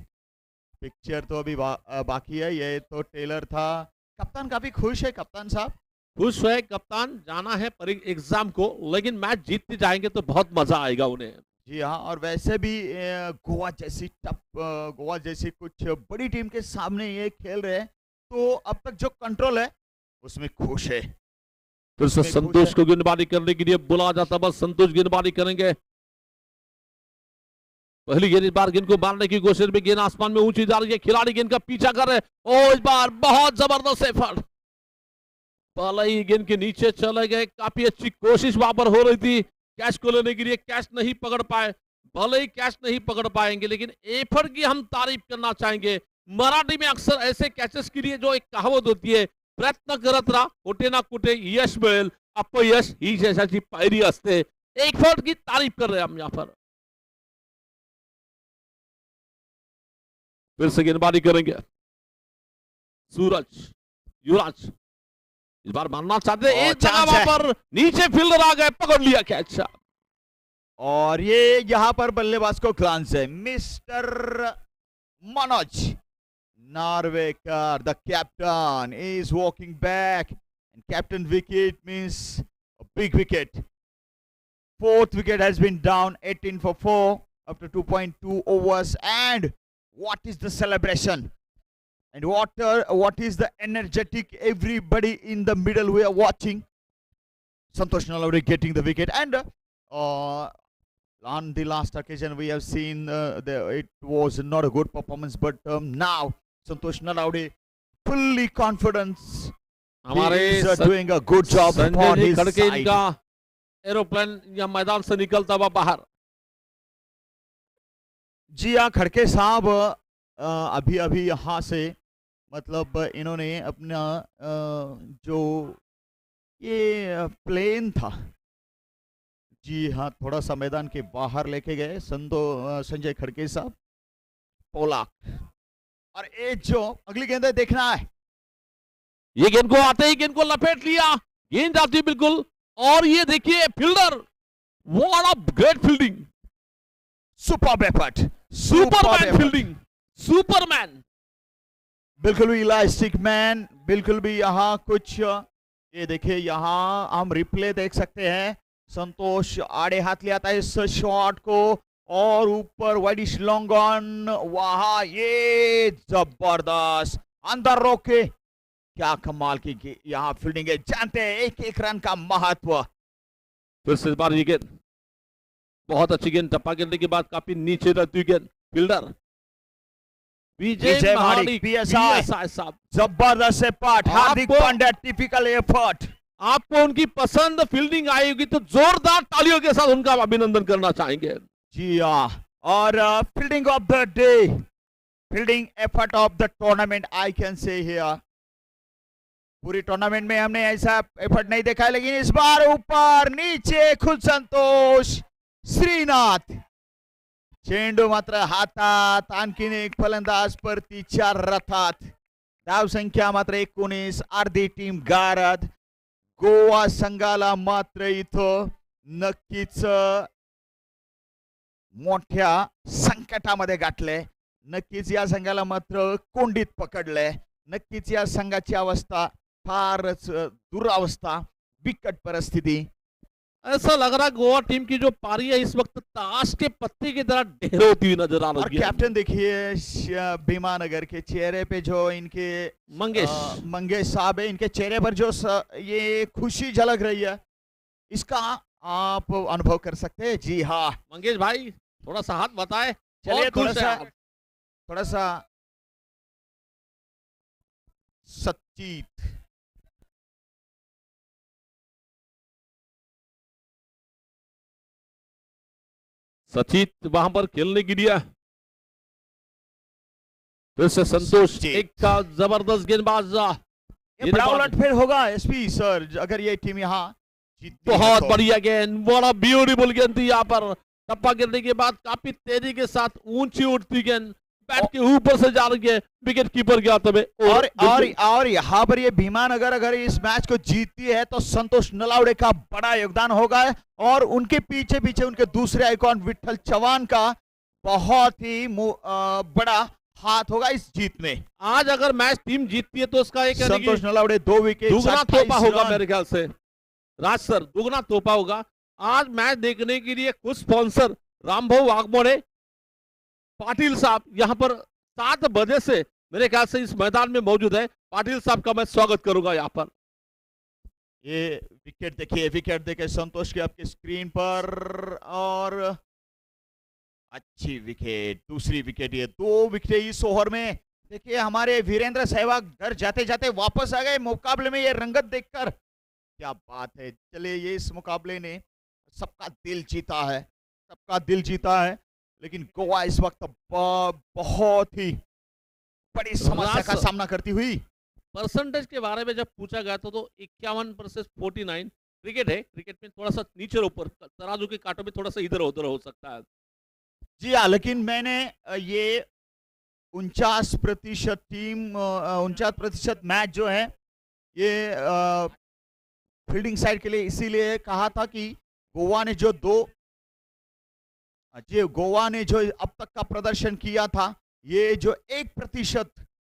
पिक्चर तो अभी बाकी है. ये तो टेलर था. कप्तान काफी खुश है. कप्तान साहब खुश है, कप्तान जाना है एग्जाम को, लेकिन मैच जीतते जाएंगे तो बहुत मजा आएगा उन्हें। जी हाँ, और वैसे भी गोवा जैसी कुछ बड़ी टीम के सामने ये खेल रहे हैं, तो अब तक जो कंट्रोल है उसमें खुश है. फिर से संतोष को गेंदबाजी करने के लिए बुलाया जाता, बस संतोष गेंदबाजी करेंगे। पहली गेंद, इस बार गेंद को मारने की कोशिश में गेंद आसमान में ऊंची जा रही है, खिलाड़ी गेंद का पीछा कर रहे हैं और इस बार बहुत जबरदस्त एफर्ट, पहले ही गेंद के नीचे चले गए। काफी अच्छी कोशिश वहां पर हो रही थी कैच को लेने के लिए, कैच नहीं पकड़ पाए। भले ही कैच नहीं पकड़ पाएंगे, लेकिन एफर्ट की हम तारीफ करना चाहेंगे। मराठी में अक्सर ऐसे कैचेस के लिए जो एक कहावत होती है, प्रयत्न करत राहा, कुठे ना कुठे यश मिळेल, अपयश ही यशाची पायरी असते। एफर्ट की तारीफ कर रहे हैं हम यहाँ पर। फिर से गेंदबाजी करेंगे सूरज, युवराज इस बार मारना चाहते हैं, एक जगह वहां पर नीचे फील्डर आ गए, पकड़ लिया कैच। और ये यहां पर बल्लेबाज को ग्लांस है. Mister Manoj Narvekar, the captain, is walking back, and captain wicket means a big wicket. 4th wicket has been down, 18 for 4 after 2.2 overs. And what is the celebration? And what is the energetic, everybody in the middle we are watching. Santosh Nalawade getting the wicket. And on the last occasion we have seen it was not a good performance, but now Santosh Nalawade fully confidence. He is doing a good job for his side. Aeroplane या मैदान से निकलता हुआ बाहर। जी हाँ, खड़के साहब अभी अभी यहाँ से मतलब इन्होंने अपना जो ये प्लेन था, जी हाँ, थोड़ा सा मैदान के बाहर लेके गए संजय खड़के साहब, पोलाक। और ये जो अगली गेंद है, देखना है, ये गेंद को आते ही गेंद को लपेट लिया, गेंद जाती बिल्कुल। और ये देखिए fielder, what a great fielding, super effort, Superman fielding, Superman, बिल्कुल भी इलास्टिक मैन, बिल्कुल भी यहाँ कुछ। ये देखिए, यहाँ हम रिप्ले देख सकते हैं, संतोष आड़े हाथ ले आता है इस शॉट को और ऊपर वाइडिश लॉन्ग ऑन, वहां ये जबरदस्त अंदर रोके, क्या कमाल की यहाँ फील्डिंग है। जानते हैं एक एक रन का महत्व। फिर से इस बार ये गेंद, बहुत अच्छी गेंद, टप्पा गिरने के बाद काफी नीचे रहती गेंद, फील्डर विजय महाडिक, PSI साहब, जबरदस्त effort, Hardik Pandya typical effort. आपको उनकी पसंद फील्डिंग आई होगी तो जोरदार तालियों के साथ उनका अभिनंदन करना चाहेंगे। जी हाँ, और fielding of the day, fielding effort of the tournament, I can say here. पूरी टूर्नामेंट में हमने ऐसा एफर्ट नहीं देखा, लेकिन इस बार ऊपर नीचे खुद संतोष श्रीनाथ, चेंडू मात्र हातात, आणखीन एक फलंदाज परतीच्या रथात, धाव संख्या मात्र 19, अर्धी टीम गारद। गोवा संघाला मात्र इथं नक्कीच मोठ्या संकटामध्ये गाठले, नक्कीच या संघाला मात्र कोंडीत पकडले, नक्कीच या संघाची अवस्था फारच दुरावस्था, बिकट परिस्थिती। ऐसा लग रहा है गोवा टीम की जो पारी है इस वक्त ताश के पत्ते की तरह ढेर होती हुई नजर आ और रही है। कैप्टन देखिए भीमानगर के चेहरे पे जो इनके मंगेश मंगेश साहब है, इनके चेहरे पर जो ये खुशी झलक रही है, इसका आप अनुभव कर सकते हैं। जी हाँ, मंगेश भाई थोड़ा सा हाथ बताए। चलिए बहुत खुश है आप। थोड़ा सा सचित सचित वहां पर खेलने के लिए फिर से संतोष सचित। एक का जबरदस्त गेंदबाज। ये बड़ा उलटफेर होगा एसपी सर अगर ये टीम यहाँ जीतती है बहुत तो। बढ़िया गेंद, बड़ा ब्यूटीफुल गेंद थी यहाँ पर। टप्पा गिरने के बाद काफी तेजी के साथ ऊंची उठती गेंद बैट के ऊपर से जा रही है, विकेट कीपर के हाथ में। और यहाँ पर ये भीमानगर अगर इस मैच को जीतती है तो संतोष नलावड़े का बड़ा योगदान होगा और उनके पीछे पीछे उनके दूसरे आइकॉन विट्ठल चौहान का बहुत ही बड़ा हाथ होगा इस जीत में। आज अगर मैच टीम जीतती है तो उसका एक संतोष नलावड़े 2 विकेट, दुगना तोहफा होगा मेरे ख्याल से। राज सर दुगना तोहफा होगा। आज मैच देखने के लिए कुछ स्पॉन्सर रामभाऊ वाघमोड़े पाटिल साहब यहाँ पर 7 बजे से मेरे ख्याल से इस मैदान में मौजूद है। पाटिल साहब का मैं स्वागत करूंगा यहाँ पर। ये विकेट देखिए, विकेट देखे संतोष के आपके स्क्रीन पर और अच्छी विकेट, दूसरी विकेट। ये 2 विकेट इस ओवर में। देखिए हमारे वीरेंद्र सहवाग घर जाते जाते वापस आ गए मुकाबले में। ये रंगत देखकर क्या बात है। चलिए ये इस मुकाबले ने सबका दिल जीता है, सबका दिल जीता है, लेकिन गोवा इस वक्त बहुत ही बड़ी समस्या का सामना करती हुई। परसेंटेज के बारे में जब पूछा गया तो 51 वर्सेस 49 क्रिकेट है। क्रिकेट में थोड़ा सा नीचे ऊपर तराजू के कांटों में थोड़ा सा इधर उधर हो सकता है। जी हाँ, लेकिन मैंने ये 49% टीम 49% मैच जो है ये फील्डिंग साइड के लिए इसीलिए कहा था कि गोवा ने जो अब तक का प्रदर्शन किया था, ये जो 1%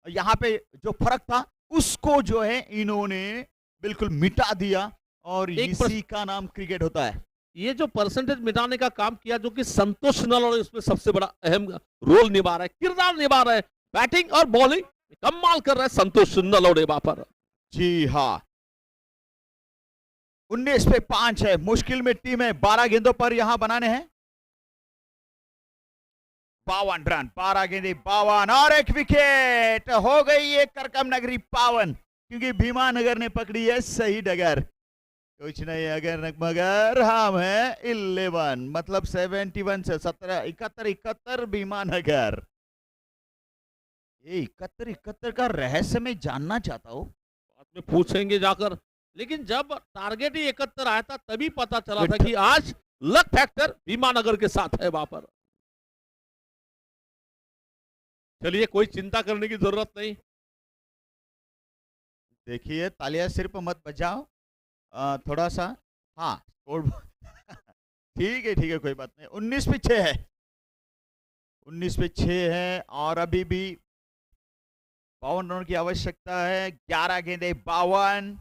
यहाँ पे जो फर्क था उसको जो है इन्होंने बिल्कुल मिटा दिया और इसी का नाम क्रिकेट होता है। ये जो परसेंटेज मिटाने का काम किया जो कि संतोष नलावड़े उसमें सबसे बड़ा अहम रोल निभा रहा है, किरदार निभा रहा है। बैटिंग और बॉलिंग कमाल कर रहा है संतोष नलावड़े वहां पर। जी हाँ, 19 पे 5 है, मुश्किल में टीम है। 12 गेंदों पर यहां बनाने हैं 52 रन, 12 गेंदे 52 और 1 विकेट। हो गई ये करकम नगरी पावन, क्योंकि भीमानगर ने पकड़ी है सही डगर। कुछ नहीं अगर मगर हम है 11 मतलब 71 से 17 71 भीमानगर। ये 71 का रहस्य मैं जानना चाहता हूँ, बाद में पूछेंगे जाकर। लेकिन जब टारगेट ही 71 आया था तभी पता चला था कि आज लक फैक्टर भीमानगर के साथ है वहां पर। चलिए कोई चिंता करने की जरूरत नहीं। देखिए तालियां सिर्फ मत बजाओ, थोड़ा सा हाँ ठीक है कोई बात नहीं। 19 पे 6 है, 19 पे 6 है और अभी भी 52 रन की आवश्यकता है। 11 गेंदे 52।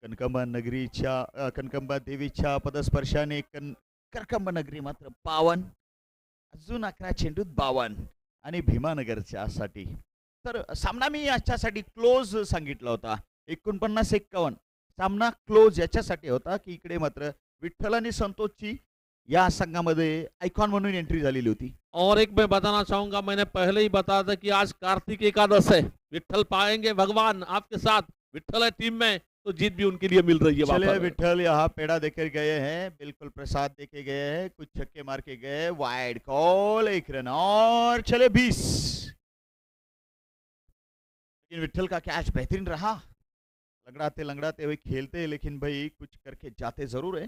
कनकंबा नगरीच्या कनकंबा देवीच्या पदस्पर्शाने करकंबा नगरी मात्र 52, अजून 11 चेंडूत 52 आणि भीमानगरच्यासाठी तर सामना मी याच्यासाठी क्लोज सांगितला होता। 49-51 सामना क्लोज याच्यासाठी होता की इकडे मात्र विठ्ठल आणि संतोषची या संघामध्ये आयकॉन म्हणून एंट्री झालेली होती। और एक मैं बताना चाहूंगा, मैंने पहले ही बताया था कि आज कार्तिक एकादश है। विठ्ठल पाएंगे भगवान आपके साथ, विठ्ठल है टीम में तो जीत भी उनके लिए मिल रही है। चलिए विठ्ठल यहाँ पेड़ा देकर गए हैं, बिल्कुल प्रसाद देके गए हैं, कुछ छक्के मार के गए, वाइड कॉल 1 रन और चले 20। लेकिन विठ्ठल का कैच बेहतरीन रहा, लंगड़ाते हुए खेलते लेकिन भाई कुछ करके जाते जरूर है।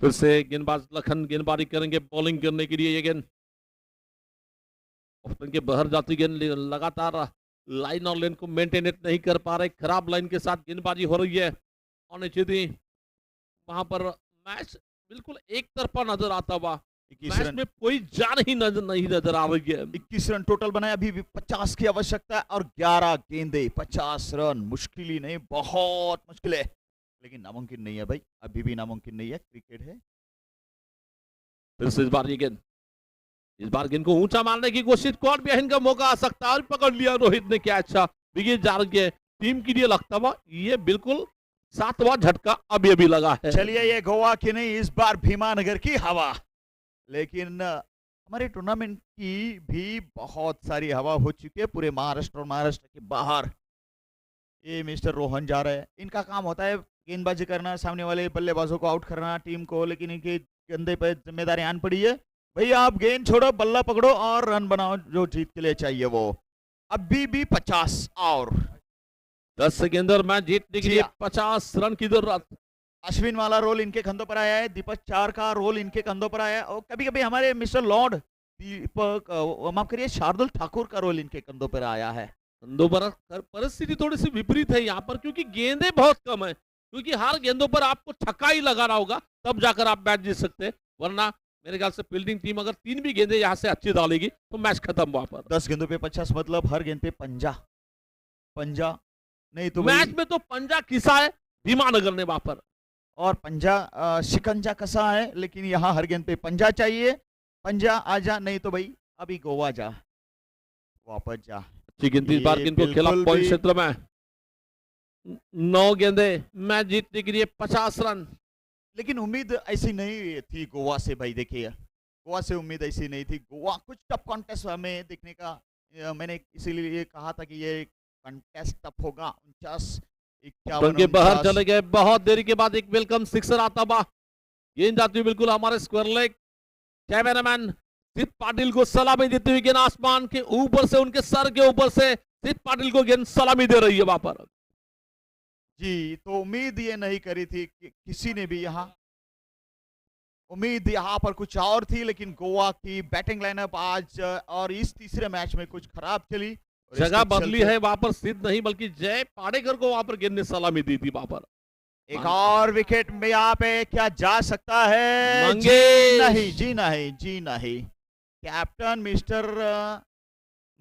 फिर से गेंदबाज लखन गेंदबाजी करेंगे बॉलिंग करने के लिए। ये गेंद ओपन के बाहर जाती गेंद लगातार लाइन और लेन को मेंटेनेट नहीं कर पा रहे, खराब लाइन के साथ गेंदबाजी हो रही है। और वहां पर मैच बिल्कुल एक तरफा नजर आता हुआ, मैच में कोई जान ही नहीं नजर आ रही है। 21 रन टोटल बनाए, अभी भी 50 की आवश्यकता है और 11 गेंदे 50 रन मुश्किल ही नहीं, बहुत मुश्किल है। लेकिन नामुमकिन नहीं है भाई, अभी भी नामुमकिन नहीं है, क्रिकेट है। फिर से इस बार गेंद को ऊंचा मारने की कोशिश, कॉर्ड बिहाइंड का मौका आ सकता है और पकड़ लिया रोहित ने क्या अच्छा विकेट जार के टीम के लिए लगता हुआ ये बिल्कुल 7वां झटका अभी अभी लगा है। चलिए ये गोवा की नहीं, इस बार भीमानगर की हवा, लेकिन हमारे टूर्नामेंट की भी बहुत सारी हवा हो चुकी है पूरे महाराष्ट्र और महाराष्ट्र के बाहर। ये मिस्टर रोहन जा रहे हैं, इनका काम होता है गेंदबाजी करना, सामने वाले बल्लेबाजों को आउट करना टीम को, लेकिन इनके कंधे पे जिम्मेदारी आन पड़ी है। भैया आप गेंद छोड़ो, बल्ला पकड़ो और रन बनाओ जो जीत के लिए चाहिए वो। अभी भी 50 और 10 सेकेंड और मैच जीतने के लिए 50 रन की जरूरत। अश्विन वाला रोल इनके कंधों पर आया है, दीपक चार का रोल इनके कंधों पर आया है, और कभी कभी हमारे मिस्टर लॉर्ड दीपक माफ करिए शार्दुल ठाकुर का रोल इनके कंधों पर आया है। कंधों पर परिस्थिति थोड़ी सी विपरीत है यहाँ पर, क्योंकि गेंदें बहुत कम है, क्योंकि हर गेंदों पर आपको छक्का ही लगाना होगा तब जाकर आप मैच जीत सकते हैं, वरना मेरे ख्याल से फील्डिंग टीम अगर 3 भी गेंदें यहाँ से अच्छी डालेगी तो मैच खत्म वहां पर। 10 गेंदों पे 50 मतलब हर गेंद पे पंजा नहीं तो मैच में तो पंजा किसा है भीमानगर ने वहां पर, और पंजा शिकंजा कसा है, लेकिन यहाँ हर गेंद पे पंजा चाहिए। पंजा आजा, नहीं तो भाई अभी गोवा जा, वापस जा। अच्छी गेंद इस बार को खेला पॉइंट क्षेत्र में, 9 गेंदे मैच जीतने के लिए 50 रन। लेकिन उम्मीद ऐसी नहीं थी गोवा से भाई, देखिए गोवा से उम्मीद ऐसी नहीं थी। गोवा कुछ टफ कॉन्टेस्ट हमें देखने का, मैंने इसीलिए ये कहा था कि ये कॉन्टेस्ट टफ होगा। 49-51 के बाहर चले गए, बहुत देरी के बाद एक वेलकम सिक्सर आता हुआ, गेंद जाती हुई बिल्कुल हमारे स्क्वायर लेग। कैमरामैन सिद्ध पाटिल को सलामी देते हुए गेंद आसमान के ऊपर से, उनके सर के ऊपर से सिद्ध पाटिल को गेंद सलामी दे रही है वहां पर। जी, तो उम्मीद ये नहीं करी थी कि किसी ने भी यहाँ, उम्मीद यहाँ पर कुछ और थी, लेकिन गोवा की बैटिंग लाइनअप आज और इस तीसरे मैच में कुछ खराब चली। जगह बदली है वहां पर, सिद्ध नहीं बल्कि जय पाडेकर को वहां पर गेंद ने सलामी दी थी वहां पर। एक और विकेट में यहाँ पे क्या जा सकता है? मंगेश नहीं, जी नहीं, जी नहीं, कैप्टन मिस्टर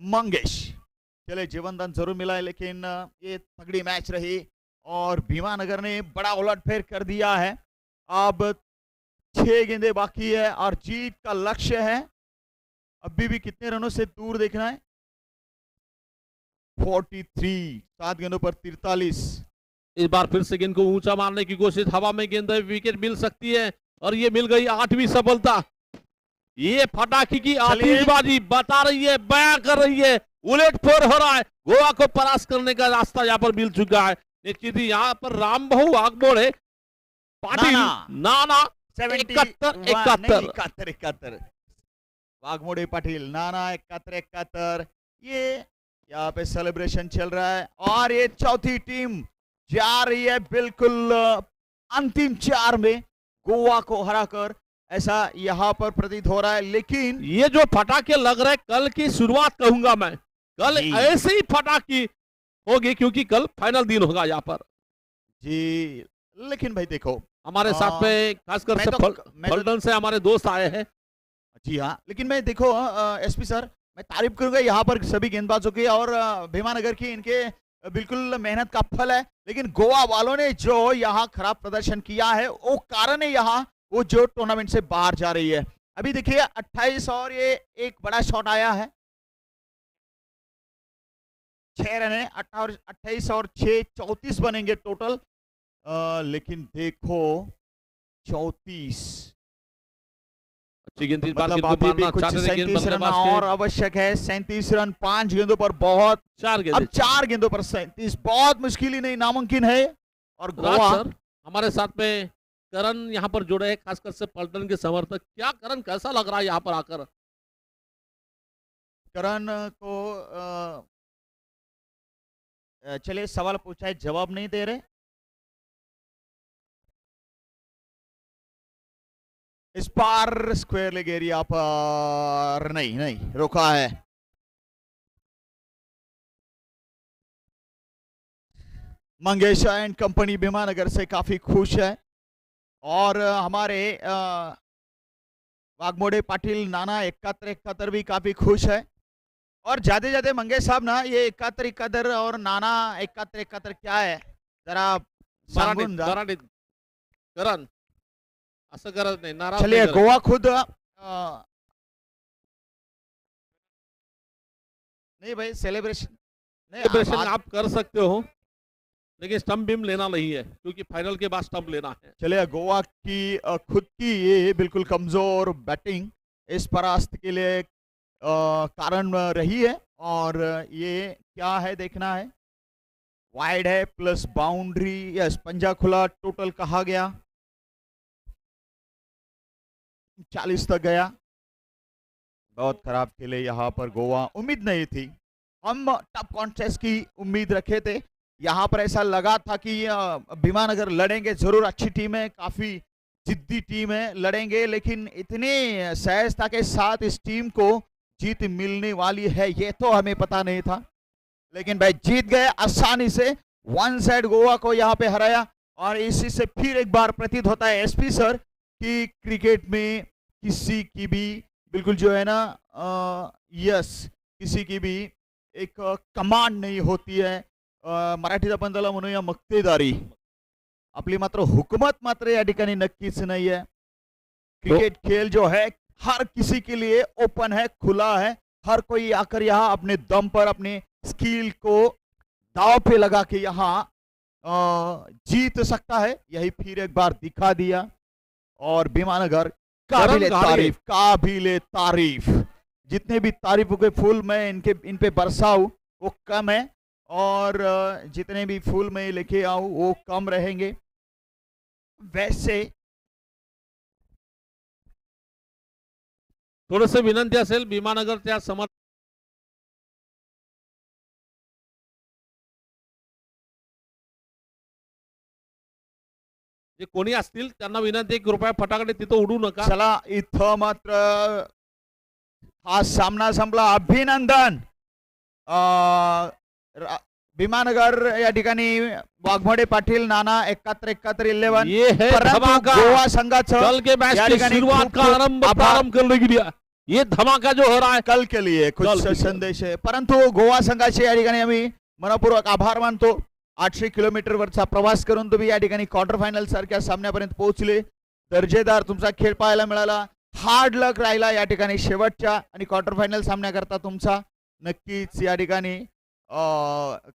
मंगेश। चले जीवनदान जरूर मिला है, लेकिन ये तगड़ी मैच रही और भीमानगर ने बड़ा उलटफेर कर दिया है। अब 6 गेंदें बाकी है और जीत का लक्ष्य है। अभी भी कितने रनों से दूर देखना है? 43, 7 गेंदों पर 43। इस बार फिर से गेंद को ऊंचा मारने की कोशिश, हवा में गेंद है, विकेट मिल सकती है और ये मिल गई 8वीं सफलता। ये फटाखी की आतिशबाजी बता रही है, बयां कर रही है, उलटफेर हो रहा है, गोवा को परास्त करने का रास्ता यहाँ पर मिल चुका है। निश्चित ही यहाँ पर रामबहू वाघमोड़े पाटिल नाना 71 वाघमोड़े पाटिल नाना 71 ये यहाँ पे सेलिब्रेशन चल रहा है और ये चौथी टीम जा रही है बिल्कुल अंतिम 4 में गोवा को हराकर, ऐसा यहाँ पर प्रतीत हो रहा है। लेकिन ये जो फटाके लग रहे, कल की शुरुआत कहूंगा मैं, कल ऐसे ही फटाके होगी क्योंकि कल फाइनल दिन होगा यहाँ पर जी। लेकिन भाई देखो हमारे साथ में खासकर से फलटन से हमारे दोस्त आए हैं। जी हाँ, लेकिन मैं देखो एसपी सर, मैं तारीफ करूंगा यहाँ पर सभी गेंदबाजों की और भीमानगर की, इनके बिल्कुल मेहनत का फल है। लेकिन गोवा वालों ने जो यहाँ खराब प्रदर्शन किया है वो कारण है यहाँ वो जो टूर्नामेंट से बाहर जा रही है। अभी देखिए 28 और ये एक बड़ा शॉट आया है, 6 रन है, 28 और 6 34 बनेंगे टोटल। लेकिन देखो 34 मतलब अभी भी कुछ 37 रन और आवश्यक है। 37 रन 5 गेंदों पर, बहुत 4 गेंदों पर 37 बहुत मुश्किल ही नहीं नामुमकिन है। और गोवा हमारे साथ में करण यहाँ पर जुड़े हैं, खासकर से पलटन के समर्थक। क्या करण, कैसा लग रहा है यहाँ पर आकर? करण को चलिए सवाल पूछा है, जवाब नहीं दे रहे। इस बार स्क्वायर लेग एरिया पर नहीं रोका है। मंगेश एंड कंपनी भीमानगर से काफी खुश है और हमारे वाघमोड़े पाटिल नाना 71 भी काफी खुश है। और ज्यादा मंगेश साहब ना, ये 71 और नाना 71 क्या है, जरा सांगून जा. मराठीत करण असं करत नाही, नाराज चलिए नाही करत. गोवा खुद नहीं भाई सेलिब्रेशन नहीं सेलिब्रेशन आज- आप कर सकते हो, लेकिन स्टंप बिम लेना नहीं है, क्योंकि फाइनल के बाद स्टंप लेना है. चलिए गोवा की खुद की ये बिल्कुल कमजोर बैटिंग इस परास्त के लिए कारण रही है और ये क्या है देखना है. वाइड है प्लस बाउंड्री, यस पंजा खुला टोटल कहा गया, 40 तक गया. बहुत खराब खेले यहाँ पर गोवा, उम्मीद नहीं थी. हम टफ कॉन्टेस्ट की उम्मीद रखे थे. यहाँ पर ऐसा लगा था कि भीमानगर लड़ेंगे जरूर, अच्छी टीम है, काफी जिद्दी टीम है, लड़ेंगे, लेकिन इतनी सहजता के साथ इस टीम को जीत मिलने वाली है ये तो हमें पता नहीं था. लेकिन भाई जीत गए आसानी से, वन साइड गोवा को यहाँ पे हराया. और इसी से फिर एक बार प्रतीत होता है एसपी सर कि क्रिकेट में किसी की भी बिल्कुल जो है ना यस किसी की भी एक कमांड नहीं होती है. मराठीत आपण त्याला म्हणूया मक्तेदारी. आपली मात्र हुकूमत मात्र या ठिकाणी नक्कीच नाही है. क्रिकेट खेल जो है हर किसी के लिए ओपन है, खुला है. हर कोई आकर यहाँ अपने दम पर अपने स्किल को दाव पे लगा के यहाँ जीत सकता है. यही फिर एक बार दिखा दिया. और भीमानगर काबिले तारीफ. जितने भी तारीफों के फूल मैं इन पे बरसाऊं वो कम है, और जितने भी फूल मैं लेके आऊं वो कम रहेंगे. वैसे थोडस विनंती असेल भीमानगरच्या समर्थ जे कोणी असतील त्यांना विनंती आहे, कृपया फटाकडे तिथं उडू नका. चला इथं मात्र हा सामना संपला. अभिनंदन. भीमानगर या ठिकाणी वाघमोडे पाटील नाना 71 11. ये है परंतु धमाका. गोवा संघाचं कल के मैच या की ठिकाणी शुरुआत खूप का खूप आरंभ आभार. प्रारंभ करने के लिए ये धमाका जो हो रहा है कल के लिए कल कुछ के लिए. संदेश आहे. परंतु गोवा संघाचे या ठिकाणी आम्ही मनपूर्वक आभार मानतो. 800 किलोमीटरवरचा प्रवास करून तुम्ही या ठिकाणी क्वार्टर फायनल सारख्या सामन्यापर्यंत पोहोचले. दर्जेदार तुमचा खेळ पाहायला मिळाला. हार्ड लक राहिला या ठिकाणी शेवटच्या आणि क्वार्टर फायनल सामन्याकरता तुमचा. नक्कीच या ठिकाणी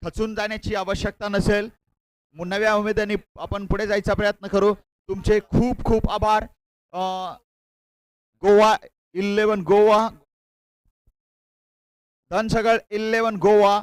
खचून जाण्याची आवश्यकता नसेल. नव्या उमेदीने आपण पुढे जायचा प्रयत्न करू. तुमचे खूप खूप आभार. गोवा 11 गोवा धनसगळ 11 गोवा